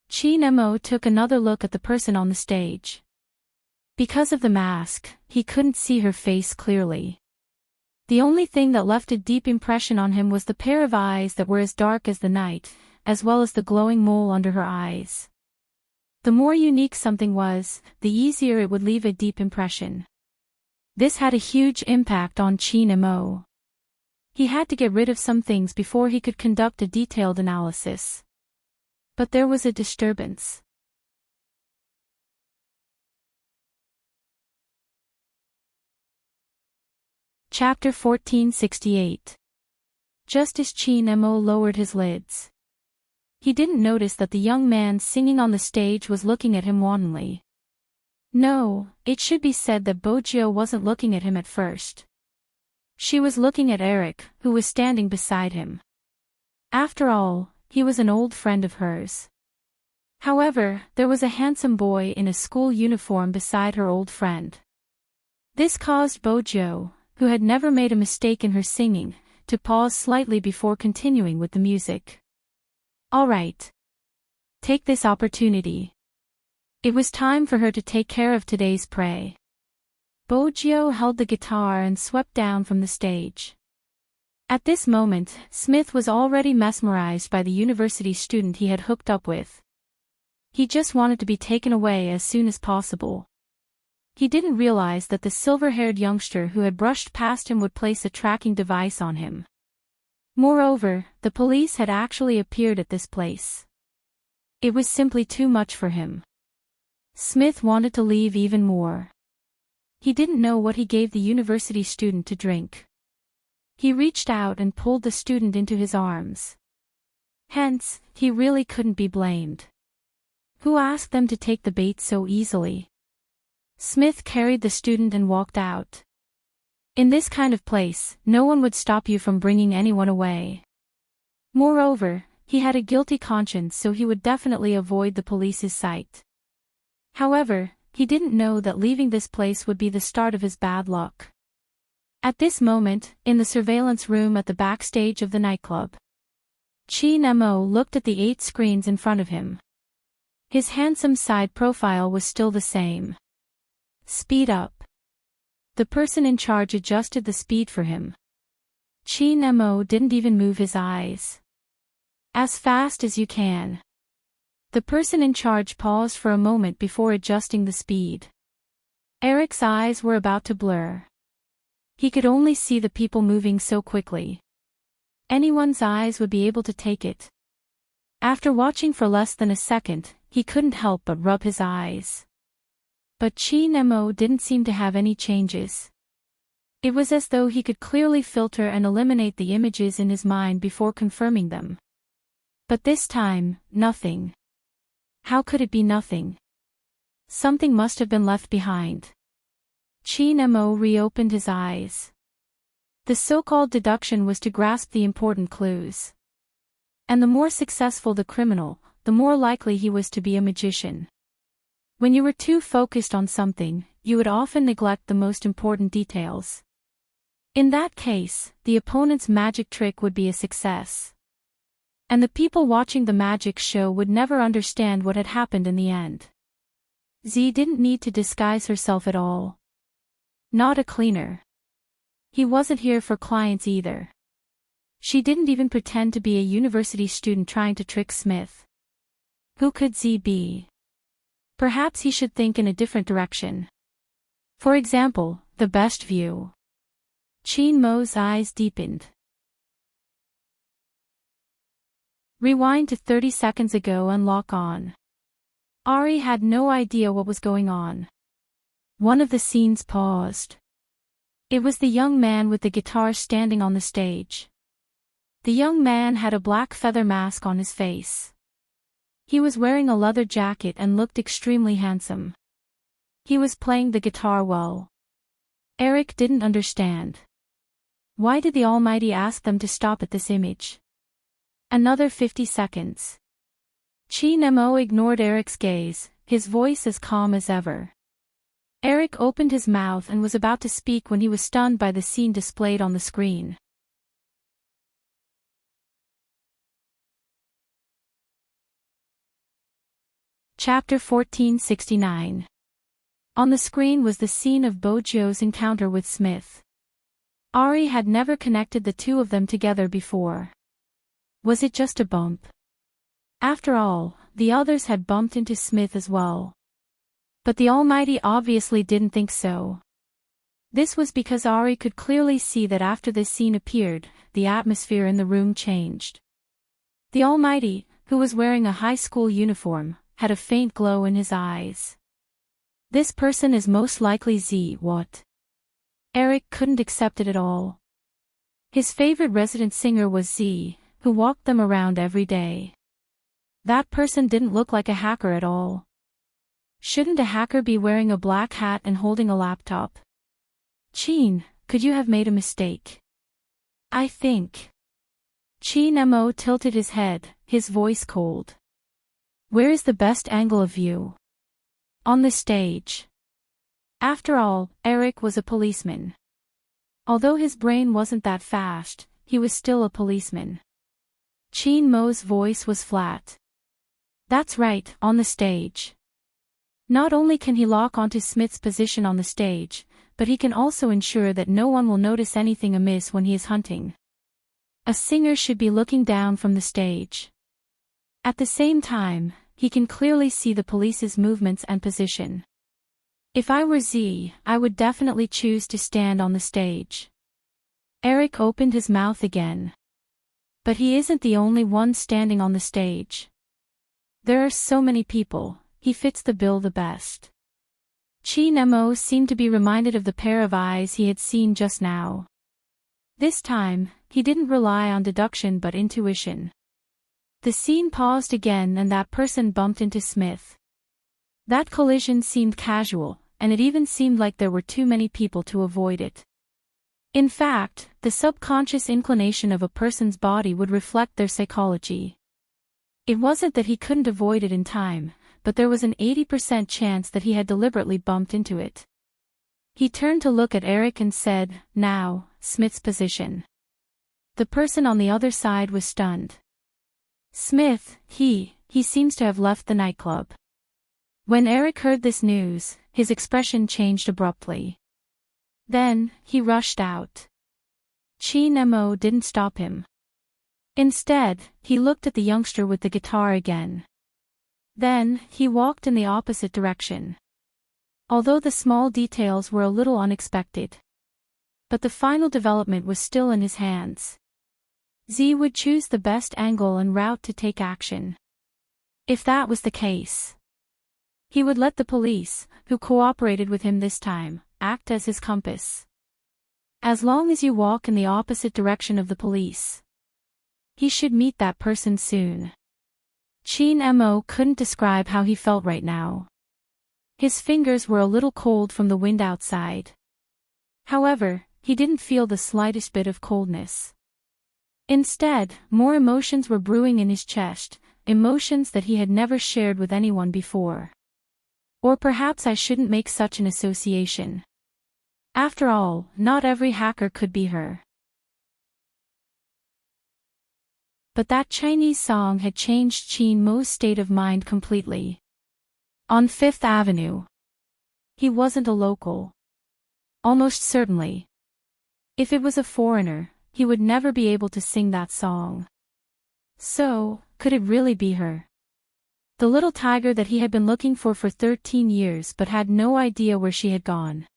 Chin Mo took another look at the person on the stage. Because of the mask, he couldn't see her face clearly. The only thing that left a deep impression on him was the pair of eyes that were as dark as the night, as well as the glowing mole under her eyes. The more unique something was, the easier it would leave a deep impression. This had a huge impact on Chin Mo. He had to get rid of some things before he could conduct a detailed analysis. But there was a disturbance. Chapter 1468. Just as Chin Mo lowered his lids, he didn't notice that the young man singing on the stage was looking at him wantonly. No, it should be said that Bojio wasn't looking at him at first. She was looking at Eric, who was standing beside him. After all, he was an old friend of hers. However, there was a handsome boy in a school uniform beside her old friend. This caused Bojio, who had never made a mistake in her singing, to pause slightly before continuing with the music. All right. Take this opportunity. It was time for her to take care of today's prey. Bojio held the guitar and swept down from the stage. At this moment, Smith was already mesmerized by the university student he had hooked up with. He just wanted to be taken away as soon as possible. He didn't realize that the silver-haired youngster who had brushed past him would place a tracking device on him. Moreover, the police had actually appeared at this place. It was simply too much for him. Smith wanted to leave even more. He didn't know what he gave the university student to drink. He reached out and pulled the student into his arms. Hence, he really couldn't be blamed. Who asked them to take the bait so easily? Smith carried the student and walked out. In this kind of place, no one would stop you from bringing anyone away. Moreover, he had a guilty conscience, so he would definitely avoid the police's sight. However, he didn't know that leaving this place would be the start of his bad luck. At this moment, in the surveillance room at the backstage of the nightclub, Chin Mo looked at the 8 screens in front of him. His handsome side profile was still the same. Speed up. The person in charge adjusted the speed for him. Chin Mo didn't even move his eyes. As fast as you can. The person in charge paused for a moment before adjusting the speed. Eric's eyes were about to blur. He could only see the people moving so quickly. Anyone's eyes would be able to take it. After watching for less than a second, he couldn't help but rub his eyes. But Chin Mo didn't seem to have any changes. It was as though he could clearly filter and eliminate the images in his mind before confirming them. But this time, nothing. How could it be nothing? Something must have been left behind. Chin Mo reopened his eyes. The so-called deduction was to grasp the important clues. And the more successful the criminal, the more likely he was to be a magician. When you were too focused on something, you would often neglect the most important details. In that case, the opponent's magic trick would be a success. And the people watching the magic show would never understand what had happened in the end. Z didn't need to disguise herself at all. Not a cleaner. He wasn't here for clients either. She didn't even pretend to be a university student trying to trick Smith. Who could Z be? Perhaps he should think in a different direction. For example, the best view. Chin Mo's eyes deepened. Rewind to 30 seconds ago and lock on. Ari had no idea what was going on. One of the scenes paused. It was the young man with the guitar standing on the stage. The young man had a black feather mask on his face. He was wearing a leather jacket and looked extremely handsome. He was playing the guitar well. Eric didn't understand. Why did the Almighty ask them to stop at this image? Another 50 seconds. Chin Mo ignored Eric's gaze, his voice as calm as ever. Eric opened his mouth and was about to speak when he was stunned by the scene displayed on the screen. Chapter 1469. On the screen was the scene of Bojo's encounter with Smith. Ari had never connected the two of them together before. Was it just a bump? After all, the others had bumped into Smith as well. But the Almighty obviously didn't think so. This was because Ari could clearly see that after this scene appeared, the atmosphere in the room changed. The Almighty, who was wearing a high school uniform, had a faint glow in his eyes. This person is most likely Z. What? Eric couldn't accept it at all. His favorite resident singer was Z, who walked them around every day. That person didn't look like a hacker at all. Shouldn't a hacker be wearing a black hat and holding a laptop? Chin, could you have made a mistake? I think. Chin Mo tilted his head, his voice cold. Where is the best angle of view? On the stage. After all, Eric was a policeman. Although his brain wasn't that fast, he was still a policeman. Chin Mo's voice was flat. That's right, on the stage. Not only can he lock onto Smith's position on the stage, but he can also ensure that no one will notice anything amiss when he is hunting. A singer should be looking down from the stage. At the same time, he can clearly see the police's movements and position. If I were Z, I would definitely choose to stand on the stage. Eric opened his mouth again. But he isn't the only one standing on the stage. There are so many people, he fits the bill the best. Chin Mo seemed to be reminded of the pair of eyes he had seen just now. This time, he didn't rely on deduction but intuition. The scene paused again and that person bumped into Smith. That collision seemed casual, and it even seemed like there were too many people to avoid it. In fact, the subconscious inclination of a person's body would reflect their psychology. It wasn't that he couldn't avoid it in time, but there was an 80% chance that he had deliberately bumped into it. He turned to look at Eric and said, "Now, Smith's position." The person on the other side was stunned. Smith, he seems to have left the nightclub. When Eric heard this news, his expression changed abruptly. Then, he rushed out. Chin Mo didn't stop him. Instead, he looked at the youngster with the guitar again. Then, he walked in the opposite direction. Although the small details were a little unexpected. But the final development was still in his hands. Z would choose the best angle and route to take action. If that was the case, he would let the police, who cooperated with him this time, act as his compass. As long as you walk in the opposite direction of the police, he should meet that person soon. Chin Mo couldn't describe how he felt right now. His fingers were a little cold from the wind outside. However, he didn't feel the slightest bit of coldness. Instead, more emotions were brewing in his chest, emotions that he had never shared with anyone before. Or perhaps I shouldn't make such an association. After all, not every hacker could be her. But that Chinese song had changed Chin Mo's state of mind completely. On Fifth Avenue. He wasn't a local. Almost certainly. If it was a foreigner, he would never be able to sing that song. So, could it really be her? The little tiger that he had been looking for 13 years but had no idea where she had gone.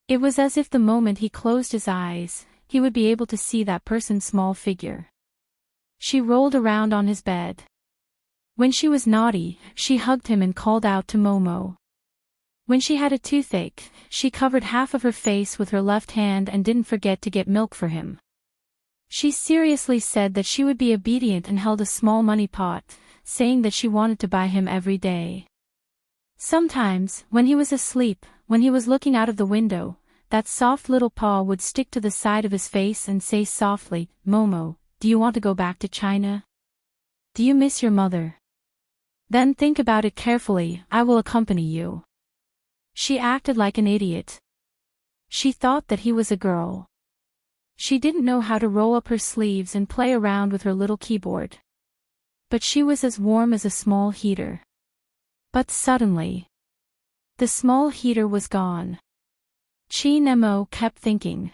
It was as if the moment he closed his eyes, he would be able to see that person's small figure. She rolled around on his bed. When she was naughty, she hugged him and called out to Momo. When she had a toothache, she covered half of her face with her left hand and didn't forget to get milk for him. She seriously said that she would be obedient and held a small money pot, saying that she wanted to buy him every day. Sometimes, when he was asleep, when he was looking out of the window, that soft little paw would stick to the side of his face and say softly, "Momo, do you want to go back to China? Do you miss your mother? Then think about it carefully, I will accompany you." She acted like an idiot. She thought that he was a girl. She didn't know how to roll up her sleeves and play around with her little keyboard. But she was as warm as a small heater. But suddenly, the small heater was gone. Chi Nemo kept thinking.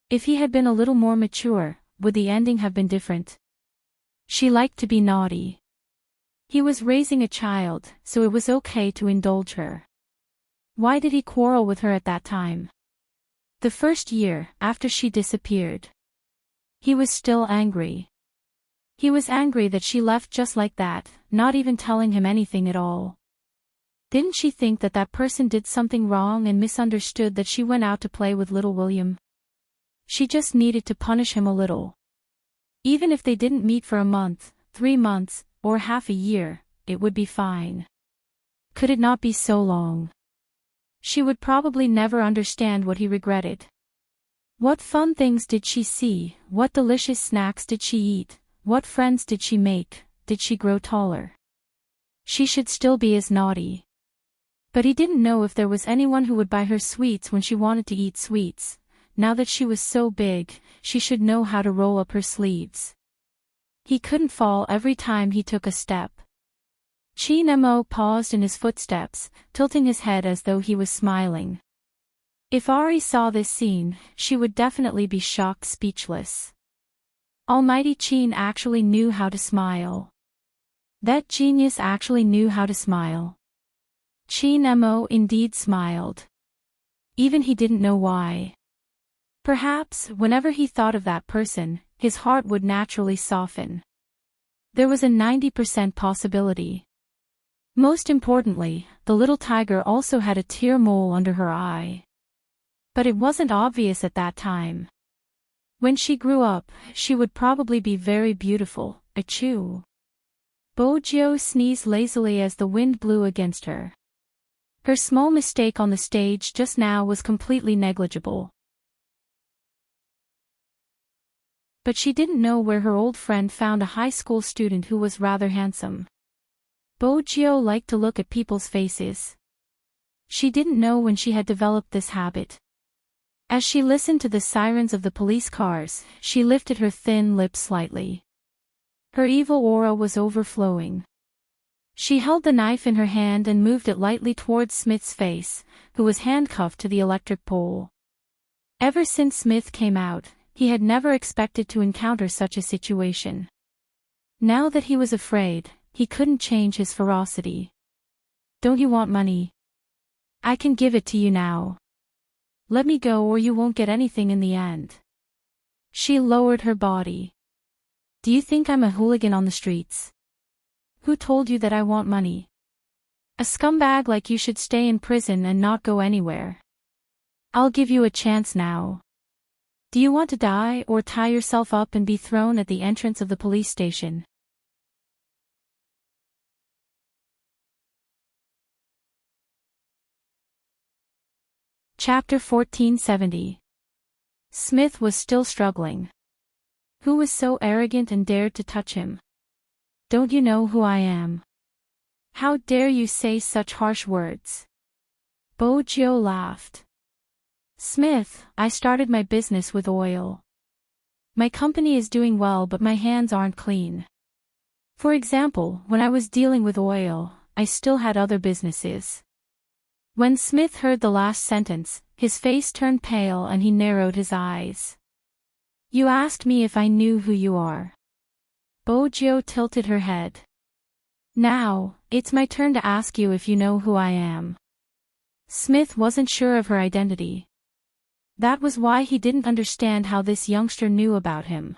If he had been a little more mature, would the ending have been different? She liked to be naughty. He was raising a child, so it was okay to indulge her. Why did he quarrel with her at that time? The first year, after she disappeared. He was still angry. He was angry that she left just like that, not even telling him anything at all. Didn't she think that that person did something wrong and misunderstood that she went out to play with little William? She just needed to punish him a little. Even if they didn't meet for a month, 3 months, or half a year, it would be fine. Could it not be so long? She would probably never understand what he regretted. What fun things did she see? What delicious snacks did she eat? What friends did she make? Did she grow taller? She should still be as naughty. But he didn't know if there was anyone who would buy her sweets when she wanted to eat sweets. Now that she was so big, she should know how to roll up her sleeves. He couldn't fall every time he took a step. Chi Nemo paused in his footsteps, tilting his head as though he was smiling. If Ari saw this scene, she would definitely be shocked speechless. Almighty Chin actually knew how to smile. That genius actually knew how to smile. Chi Nemo indeed smiled. Even he didn't know why. Perhaps, whenever he thought of that person, his heart would naturally soften. There was a 90% possibility. Most importantly, the little tiger also had a tear mole under her eye. But it wasn't obvious at that time. When she grew up, she would probably be very beautiful. Achoo. Bojo sneezed lazily as the wind blew against her. Her small mistake on the stage just now was completely negligible. But she didn't know where her old friend found a high school student who was rather handsome. Bojo liked to look at people's faces. She didn't know when she had developed this habit. As she listened to the sirens of the police cars, she lifted her thin lips slightly. Her evil aura was overflowing. She held the knife in her hand and moved it lightly towards Smith's face, who was handcuffed to the electric pole. Ever since Smith came out, he had never expected to encounter such a situation. Now that he was afraid, he couldn't change his ferocity. Don't you want money? I can give it to you now. Let me go or you won't get anything in the end. She lowered her body. Do you think I'm a hooligan on the streets? Who told you that I want money? A scumbag like you should stay in prison and not go anywhere. I'll give you a chance now. Do you want to die or tie yourself up and be thrown at the entrance of the police station? Chapter 1470. Smith was still struggling. Who was so arrogant and dared to touch him? Don't you know who I am? How dare you say such harsh words? Bojo laughed. Smith, I started my business with oil. My company is doing well but my hands aren't clean. For example, when I was dealing with oil, I still had other businesses. When Smith heard the last sentence, his face turned pale and he narrowed his eyes. You asked me if I knew who you are. Bojo tilted her head. Now, it's my turn to ask you if you know who I am. Smith wasn't sure of her identity. That was why he didn't understand how this youngster knew about him.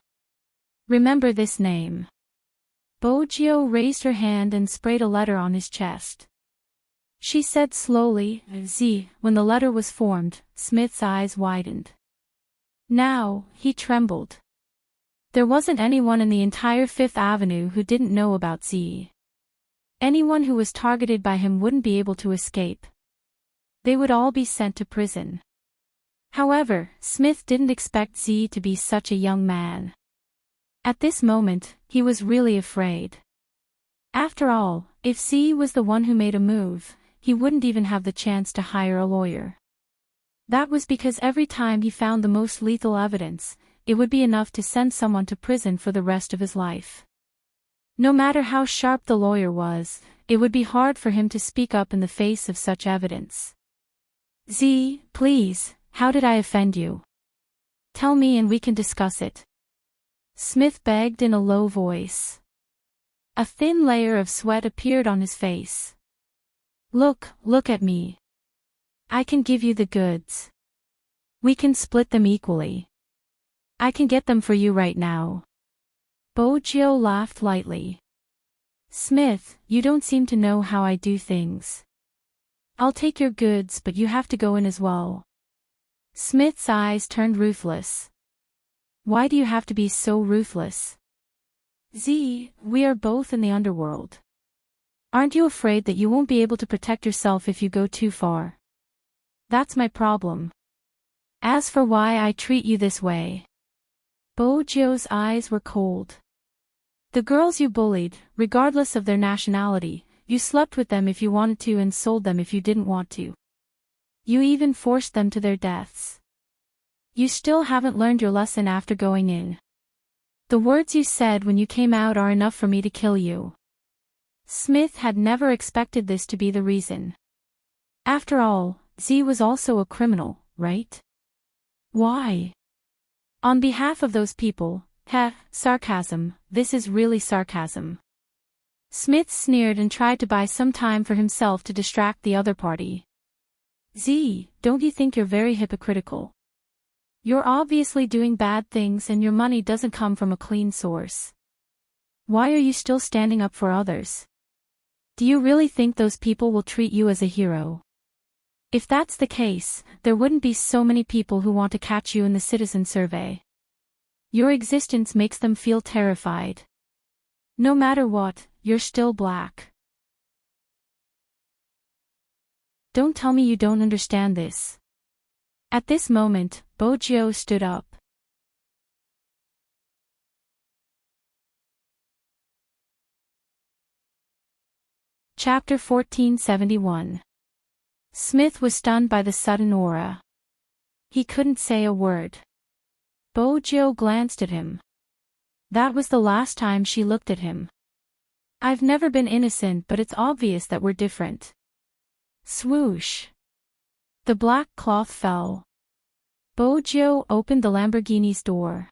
Remember this name. Bojo raised her hand and sprayed a letter on his chest. She said slowly, Z. When the letter was formed, Smith's eyes widened. Now, he trembled. There wasn't anyone in the entire Fifth Avenue who didn't know about Z. Anyone who was targeted by him wouldn't be able to escape. They would all be sent to prison. However, Smith didn't expect Z to be such a young man. At this moment, he was really afraid. After all, if Z was the one who made a move, he wouldn't even have the chance to hire a lawyer. That was because every time he found the most lethal evidence, it would be enough to send someone to prison for the rest of his life. No matter how sharp the lawyer was, it would be hard for him to speak up in the face of such evidence. Z, please, how did I offend you? Tell me and we can discuss it. Smith begged in a low voice. A thin layer of sweat appeared on his face. Look at me. I can give you the goods. We can split them equally. I can get them for you right now. Bojo laughed lightly. Smith, you don't seem to know how I do things. I'll take your goods, but you have to go in as well. Smith's eyes turned ruthless. Why do you have to be so ruthless? Z, we are both in the underworld. Aren't you afraid that you won't be able to protect yourself if you go too far? That's my problem. As for why I treat you this way. Bojo's eyes were cold. The girls you bullied, regardless of their nationality, you slept with them if you wanted to and sold them if you didn't want to. You even forced them to their deaths. You still haven't learned your lesson after going in. The words you said when you came out are enough for me to kill you. Smith had never expected this to be the reason. After all, Z was also a criminal, right? Why? On behalf of those people, sarcasm, this is really sarcasm. Smith sneered and tried to buy some time for himself to distract the other party. Z, don't you think you're very hypocritical? You're obviously doing bad things and your money doesn't come from a clean source. Why are you still standing up for others? Do you really think those people will treat you as a hero? If that's the case, there wouldn't be so many people who want to catch you in the citizen survey. Your existence makes them feel terrified. No matter what, you're still black. Don't tell me you don't understand this. At this moment, Bojo stood up. Chapter 1471. Smith was stunned by the sudden aura. He couldn't say a word. Bojo glanced at him. That was the last time she looked at him. I've never been innocent, but it's obvious that we're different. Swoosh. The black cloth fell. Bojo opened the Lamborghini's door.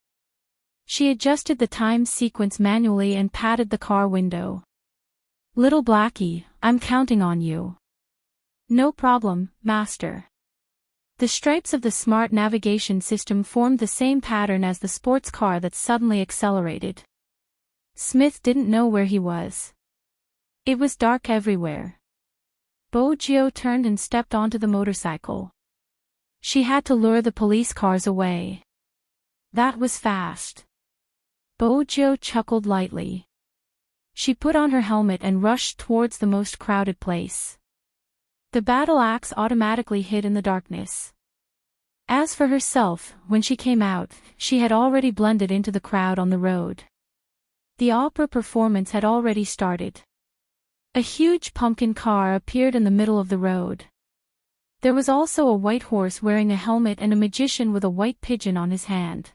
She adjusted the time sequence manually and patted the car window. Little Blackie, I'm counting on you. No problem, master. The stripes of the smart navigation system formed the same pattern as the sports car that suddenly accelerated. Smith didn't know where he was. It was dark everywhere. Bojo turned and stepped onto the motorcycle. She had to lure the police cars away. That was fast. Bojo chuckled lightly. She put on her helmet and rushed towards the most crowded place. The battle axe automatically hid in the darkness. As for herself, when she came out, she had already blended into the crowd on the road. The opera performance had already started. A huge pumpkin car appeared in the middle of the road. There was also a white horse wearing a helmet and a magician with a white pigeon on his hand.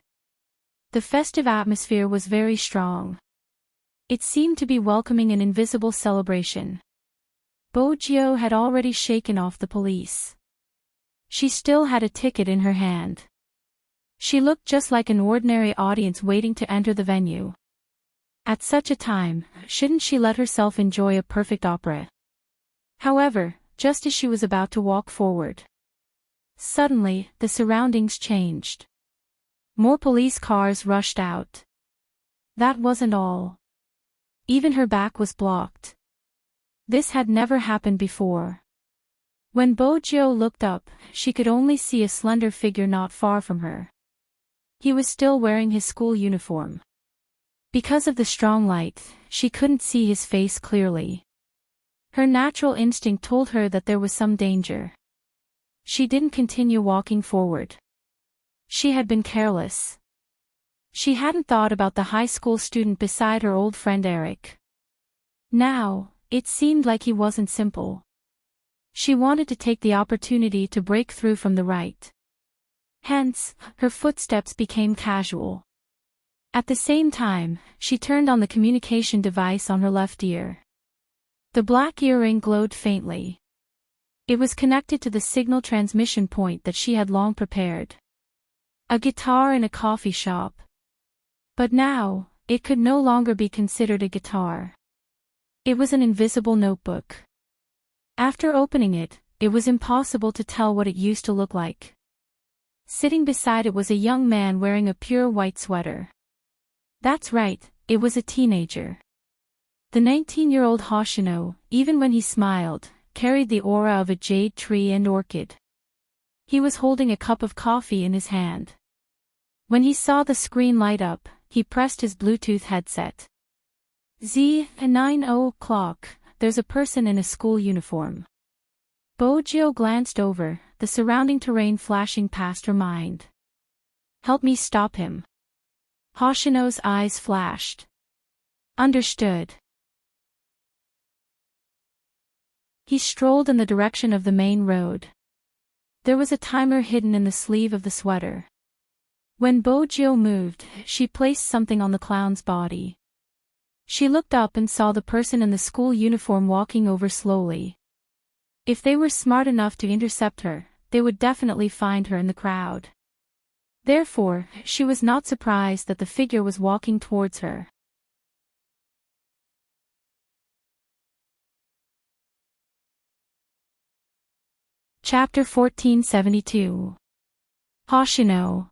The festive atmosphere was very strong. It seemed to be welcoming an invisible celebration. Bojo had already shaken off the police. She still had a ticket in her hand. She looked just like an ordinary audience waiting to enter the venue. At such a time, shouldn't she let herself enjoy a perfect opera? However, just as she was about to walk forward, suddenly, the surroundings changed. More police cars rushed out. That wasn't all. Even her back was blocked. This had never happened before. When Bojo looked up, she could only see a slender figure not far from her. He was still wearing his school uniform. Because of the strong light, she couldn't see his face clearly. Her natural instinct told her that there was some danger. She didn't continue walking forward. She had been careless. She hadn't thought about the high school student beside her old friend Eric. Now, it seemed like he wasn't simple. She wanted to take the opportunity to break through from the right. Hence, her footsteps became casual. At the same time, she turned on the communication device on her left ear. The black earring glowed faintly. It was connected to the signal transmission point that she had long prepared. A guitar in a coffee shop. But now, it could no longer be considered a guitar. It was an invisible notebook. After opening it, it was impossible to tell what it used to look like. Sitting beside it was a young man wearing a pure white sweater. That's right, it was a teenager. The 19-year-old Hoshino, even when he smiled, carried the aura of a jade tree and orchid. He was holding a cup of coffee in his hand. When he saw the screen light up, he pressed his Bluetooth headset. At 9:00, there's a person in a school uniform. Bojo glanced over, the surrounding terrain flashing past her mind. Help me stop him. Hoshino's eyes flashed. Understood. He strolled in the direction of the main road. There was a timer hidden in the sleeve of the sweater. When Bojo moved, she placed something on the clown's body. She looked up and saw the person in the school uniform walking over slowly. If they were smart enough to intercept her, they would definitely find her in the crowd. Therefore, she was not surprised that the figure was walking towards her. Chapter 1472. Hoshino.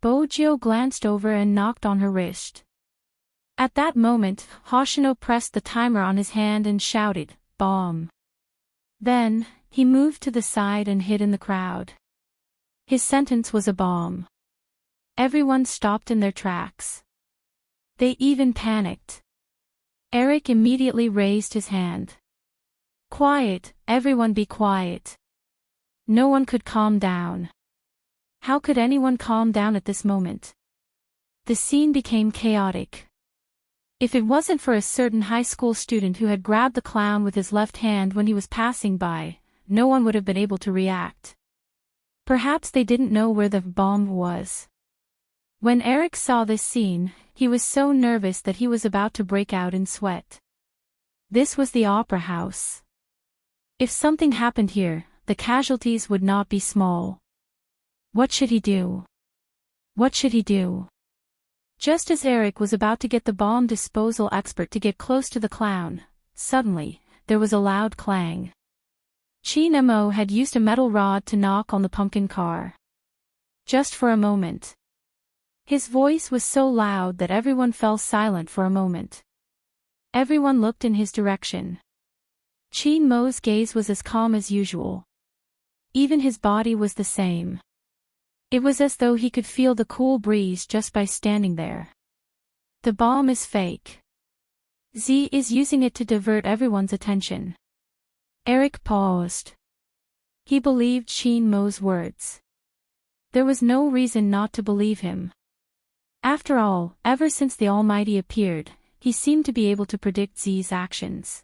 Bojo glanced over and knocked on her wrist. At that moment, Hoshino pressed the timer on his hand and shouted, "Bomb." Then, he moved to the side and hid in the crowd. His sentence was a bomb. Everyone stopped in their tracks. They even panicked. Eric immediately raised his hand. Quiet, everyone be quiet. No one could calm down. How could anyone calm down at this moment? The scene became chaotic. If it wasn't for a certain high school student who had grabbed the clown with his left hand when he was passing by, no one would have been able to react. Perhaps they didn't know where the bomb was. When Eric saw this scene, he was so nervous that he was about to break out in sweat. This was the opera house. If something happened here, the casualties would not be small. What should he do? What should he do? Just as Eric was about to get the bomb disposal expert to get close to the clown, suddenly, there was a loud clang. Chinamo had used a metal rod to knock on the pumpkin car. Just for a moment. His voice was so loud that everyone fell silent for a moment. Everyone looked in his direction. Chinmo's gaze was as calm as usual. Even his body was the same. It was as though he could feel the cool breeze just by standing there. The bomb is fake. Z is using it to divert everyone's attention. Eric paused. He believed Chinmo's words. There was no reason not to believe him. After all, ever since the Almighty appeared, he seemed to be able to predict Z's actions.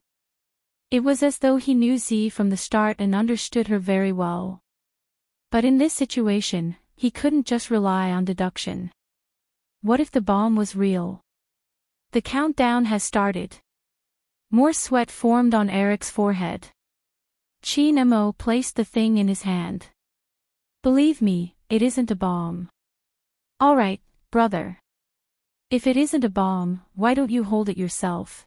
It was as though he knew Z from the start and understood her very well. But in this situation, he couldn't just rely on deduction. What if the bomb was real? The countdown has started. More sweat formed on Eric's forehead. Chinamo placed the thing in his hand. Believe me, it isn't a bomb. All right, brother. If it isn't a bomb, why don't you hold it yourself?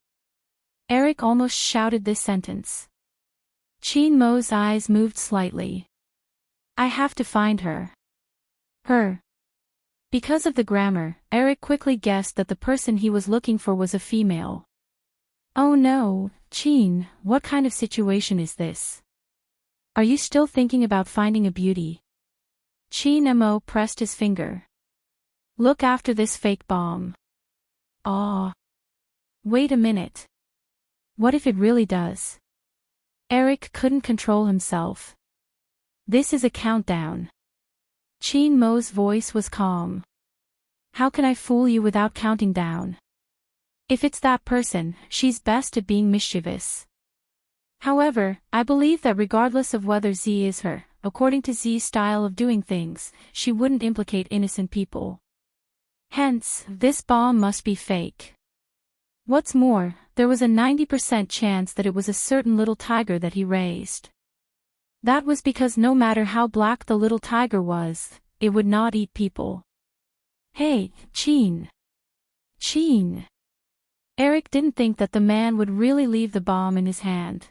Eric almost shouted this sentence. Chinmo's eyes moved slightly. I have to find her. Her. Because of the grammar, Eric quickly guessed that the person he was looking for was a female. Oh no, Chin, what kind of situation is this? Are you still thinking about finding a beauty? Chinmo pressed his finger. Look after this fake bomb. Ah. Wait a minute. What if it really does? Eric couldn't control himself. This is a countdown. Chinmo's voice was calm. How can I fool you without counting down? If it's that person, she's best at being mischievous. However, I believe that regardless of whether Z is her, according to Z's style of doing things, she wouldn't implicate innocent people. Hence, this bomb must be fake. What's more, there was a 90% chance that it was a certain little tiger that he raised. That was because no matter how black the little tiger was, it would not eat people. Hey, Chin. Chin. Eric didn't think that the man would really leave the bomb in his hand.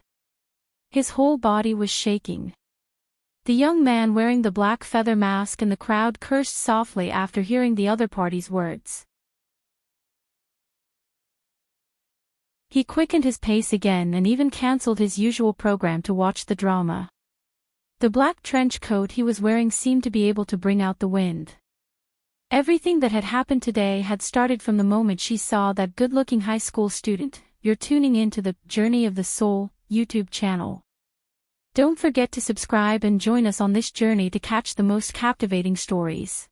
His whole body was shaking. The young man wearing the black feather mask in the crowd cursed softly after hearing the other party's words. He quickened his pace again and even cancelled his usual program to watch the drama. The black trench coat he was wearing seemed to be able to bring out the wind. Everything that had happened today had started from the moment she saw that good-looking high school student. You're tuning in to the Journey of the Soul YouTube channel. Don't forget to subscribe and join us on this journey to catch the most captivating stories.